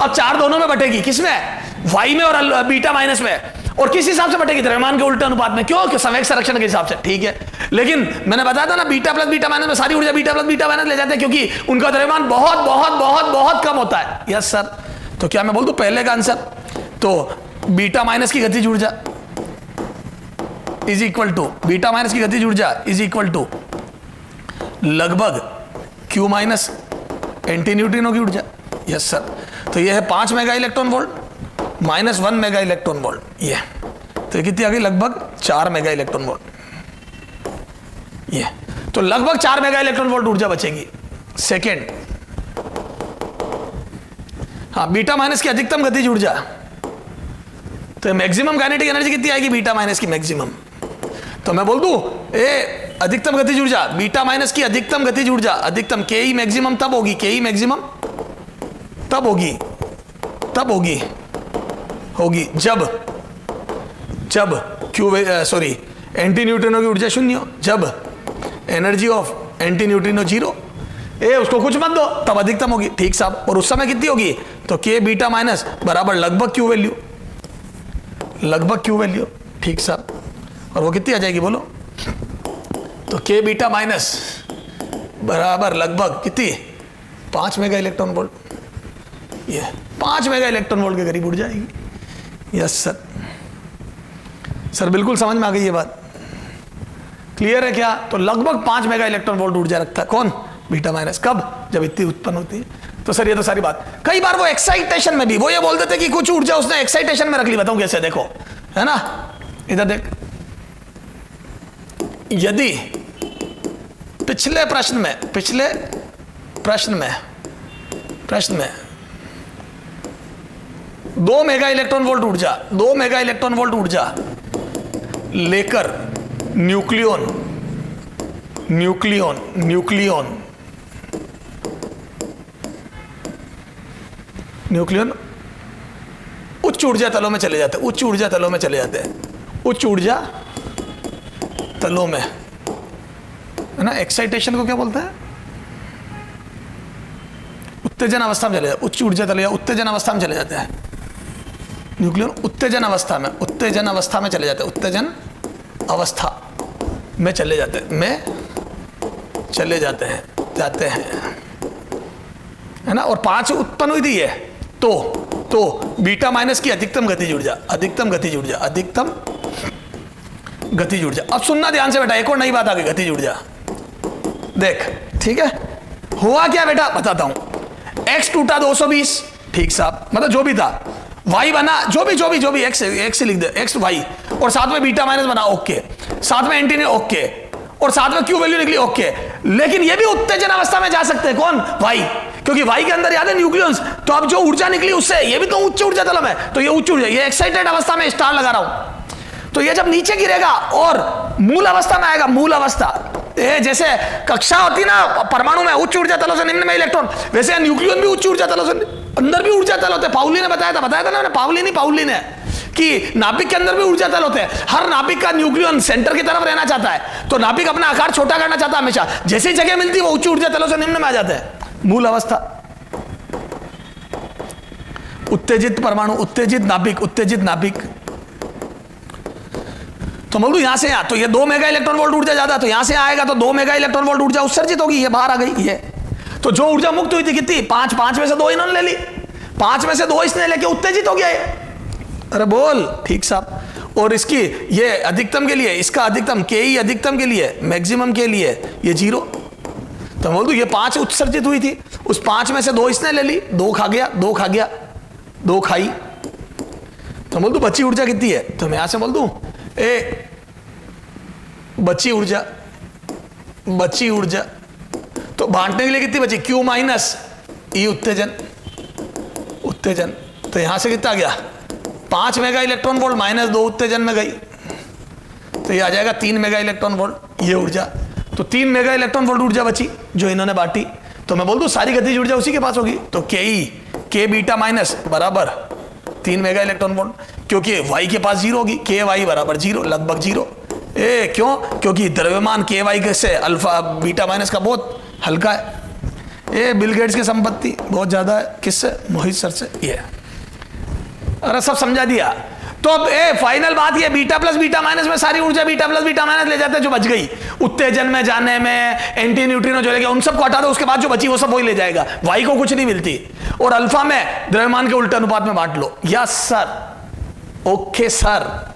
अब 4 दोनों में बटेगी, किसमें? वाई में और बीटा माइनस में। और किस हिसाब से बटेगी? द्रव्यमान के उल्टे अनुपात में। क्यों? समय संरक्षण के हिसाब से, ठीक है। लेकिन मैंने बताया था ना, बीटा प्लस बीटा माइनस में सारी ऊर्जा बीटा प्लस बीटा माइनस ले जाते हैं, क्योंकि उनका द्रव्यमान बहुत बहुत बहुत बहुत कम होता है। Yes sir. तो क्या मैं बोल दूं पहले का आंसर? तो बीटा माइनस की गतिज ऊर्जा is equal to, beta minus की गतिज ऊर्जा इज इक्वल टू लगभग क्यू माइनस एंटी न्यूट्रिनो की ऊर्जा। Yes sir. तो ये है 5 mega electron volt minus 1 mega electron volt, ये तो कितनी आ गई? लगभग 4 मेगा इलेक्ट्रॉन वोल्ट। ये तो लगभग 4 मेगा इलेक्ट्रॉन वोल्ट ऊर्जा बचेगी। सेकेंड, हाँ, बीटा माइनस की अधिकतम गतिज ऊर्जा, तो मैक्सिमम काइनेटिक एनर्जी कितनी आएगी बीटा माइनस की? मैक्सिमम। तो मैं बोल दूं ए अधिकतम गतिज ऊर्जा, बीटा माइनस की अधिकतम गतिज ऊर्जा, अधिकतम के ई मैक्सिमम तब होगी, के ई मैक्सिमम तब होगी जब क्यू सॉरी एंटी न्यूट्रिनो की ऊर्जा 0 हो, जब एनर्जी ऑफ एंटी न्यूट्रिनो 0, उसको कुछ मत दो, तब अधिकतम होगी, ठीक साहब। और उस समय कितनी होगी? तो के बीटा माइनस बराबर लगभग क्यू वैल्यू, ठीक साहब। और वो कितनी आ जाएगी बोलो? तो के बीटा माइनस बराबर लगभग कितनी? 5 मेगा इलेक्ट्रॉन वोल्ट। ये 5 मेगा इलेक्ट्रॉन वोल्ट के करीब ऊर्जा आएगी। यस सर, बिल्कुल समझ में आ गई ये बात? क्लियर है क्या? तो लगभग 5 मेगा इलेक्ट्रॉन वोल्ट ऊर्जा रखता है कौन? Beta minus. कब? जब इतनी उत्पन्न होती है। तो सर ये तो सारी बात। कई बार वो एक्साइटेशन में भी वो ये बोल देते कि कुछ ऊर्जा उसने एक्साइटेशन में रख ली। बताऊं कैसे? देखो, है ना, इधर देख। यदि पिछले प्रश्न में 2 मेगा इलेक्ट्रॉन वोल्ट ऊर्जा लेकर न्यूक्लियन उच्च ऊर्जा तलों में चले जाते हैं, उच्च ऊर्जा तलों में, है ना। एक्साइटेशन को क्या बोलते हैं? उत्तेजन अवस्था में चले जाते, उच्च ऊर्जा तल या उत्तेजन अवस्था में चले जाते हैं। न्यूक्लियन उत्तेजन अवस्था में चले जाते हैं, उत्तेजन अवस्था में चले जाते हैं, है ना। और 5 उत्पन्न हुई थी ये, तो बीटा माइनस की अधिकतम गतिज ऊर्जा। अब सुनना ध्यान से बेटा, एक और नई बात आ गई, गतिज ऊर्जा देख, ठीक है। हुआ क्या बेटा? बताता हूं। x टूटा 220, ठीक साहब, मतलब जो भी था। y बना जो भी x लिख दे, x y, और साथ में बीटा माइनस बना, ओके, साथ में एंटी, ओके, और साथ में क्यू वैल्यू निकली, ओके। लेकिन ये भी उत्तेजन अवस्था में जा सकते हैं, कौन? y, क्योंकि y के अंदर याद है न्यूक्लियस। तो अब जो ऊर्जा निकली उससे, ये भी तो उच्च ऊर्जा तल में, तो ये उच्च ऊर्जा, ये एक्साइटेड अवस्था में स्टार लगा रहा हूं। तो ये जब नीचे गिरेगा और मूल अवस्था में आएगा, मूल अवस्था, जैसे कक्षा होती ना परमाणु में, उच्च ऊर्जा तलों से निम्न में इलेक्ट्रॉन, वैसे न्यूक्लियन भी उच्च ऊर्जा तलों से अंदर भी ऊर्जा तल होते हैं। पाउली ने बताया था ना मैंने, पाउली ने कि नाभिक के अंदर भी ऊर्जा तल होते हैं। हर नाभिक का न्यूक्लियन सेंटर की तरफ रहना चाहता है, तो नाभिक अपना आकार छोटा करना चाहता है हमेशा। जैसे ही जगह मिलती है वो उच्च ऊर्जा तलों से निम्न में आ जाते हैं। मूल अवस्था, उत्तेजित परमाणु, उत्तेजित नाभिक। तो बोलूं यहां से तो ये 2 मेगा इलेक्ट्रॉन वोल्ट ऊर्जा ज्यादा, तो यहां से आएगा तो 2 मेगा इलेक्ट्रॉन वोल्ट ऊर्जा उत्सर्जित होगी, ये बाहर आ गई। ये तो जो ऊर्जा मुक्त हुई थी कितनी? 5 में से 2 इन्होंने ले ली, 5 में से 2 इसने लेके उत्तेजित हो गया ये। अरे बोल, ठीक साहब। और इसकी ये अधिकतम के लिए, इसका अधिकतम के ई अधिकतम के लिए, मैक्सिमम के लिए ये 0। तो बोल दूं ये 5 उत्सर्जित हुई थी, उस 5 में से 2 इसने ले ली, 2 खा गया, 2 खाई। तो बोल दूं बची ऊर्जा कितनी है? तो मैं यहां से बोल दूं बची ऊर्जा तो बांटने के लिए कितनी बची? Q माइनस ई उत्तेजन। तो यहां से कितना आ गया? 5 मेगा इलेक्ट्रॉन वोल्ट माइनस 2 उत्तेजन में गई, तो ये आ जाएगा 3 मेगा इलेक्ट्रॉन वोल्ट, ये ऊर्जा। तो 3 मेगा इलेक्ट्रॉन वोल्ट ऊर्जा बची जो इन्होंने बांटी। तो मैं बोल दूं सारी गतिज ऊर्जा उसी के पास होगी। तो के बीटा माइनस बराबर 3 मेगा इलेक्ट्रॉन वोल्ट, क्योंकि वाई के पास 0 होगी, के वाई बराबर 0, लगभग 0। क्यों? क्योंकि द्रव्यमान के वाई से अल्फा बीटा माइनस का बहुत हल्का है। बिल गेट्स की संपत्ति बहुत ज्यादा है, किससे? मोहित सर से। ये अरे सब समझा दिया। तो अब फाइनल बात ये, बीटा प्लस बीटा माइनस में सारी ऊर्जा बीटा प्लस बीटा माइनस ले जाते हैं जो बच गई। उत्तेजन में जाने में एंटी न्यूट्रिनो जो लेगा उन सबको हटा दो, उसके बाद जो बची वो सब वही ले जाएगा, वाई को कुछ नहीं मिलती। और अल्फा में द्रव्यमान के उल्टे अनुपात में बांट लो। Yes sir, okay sir.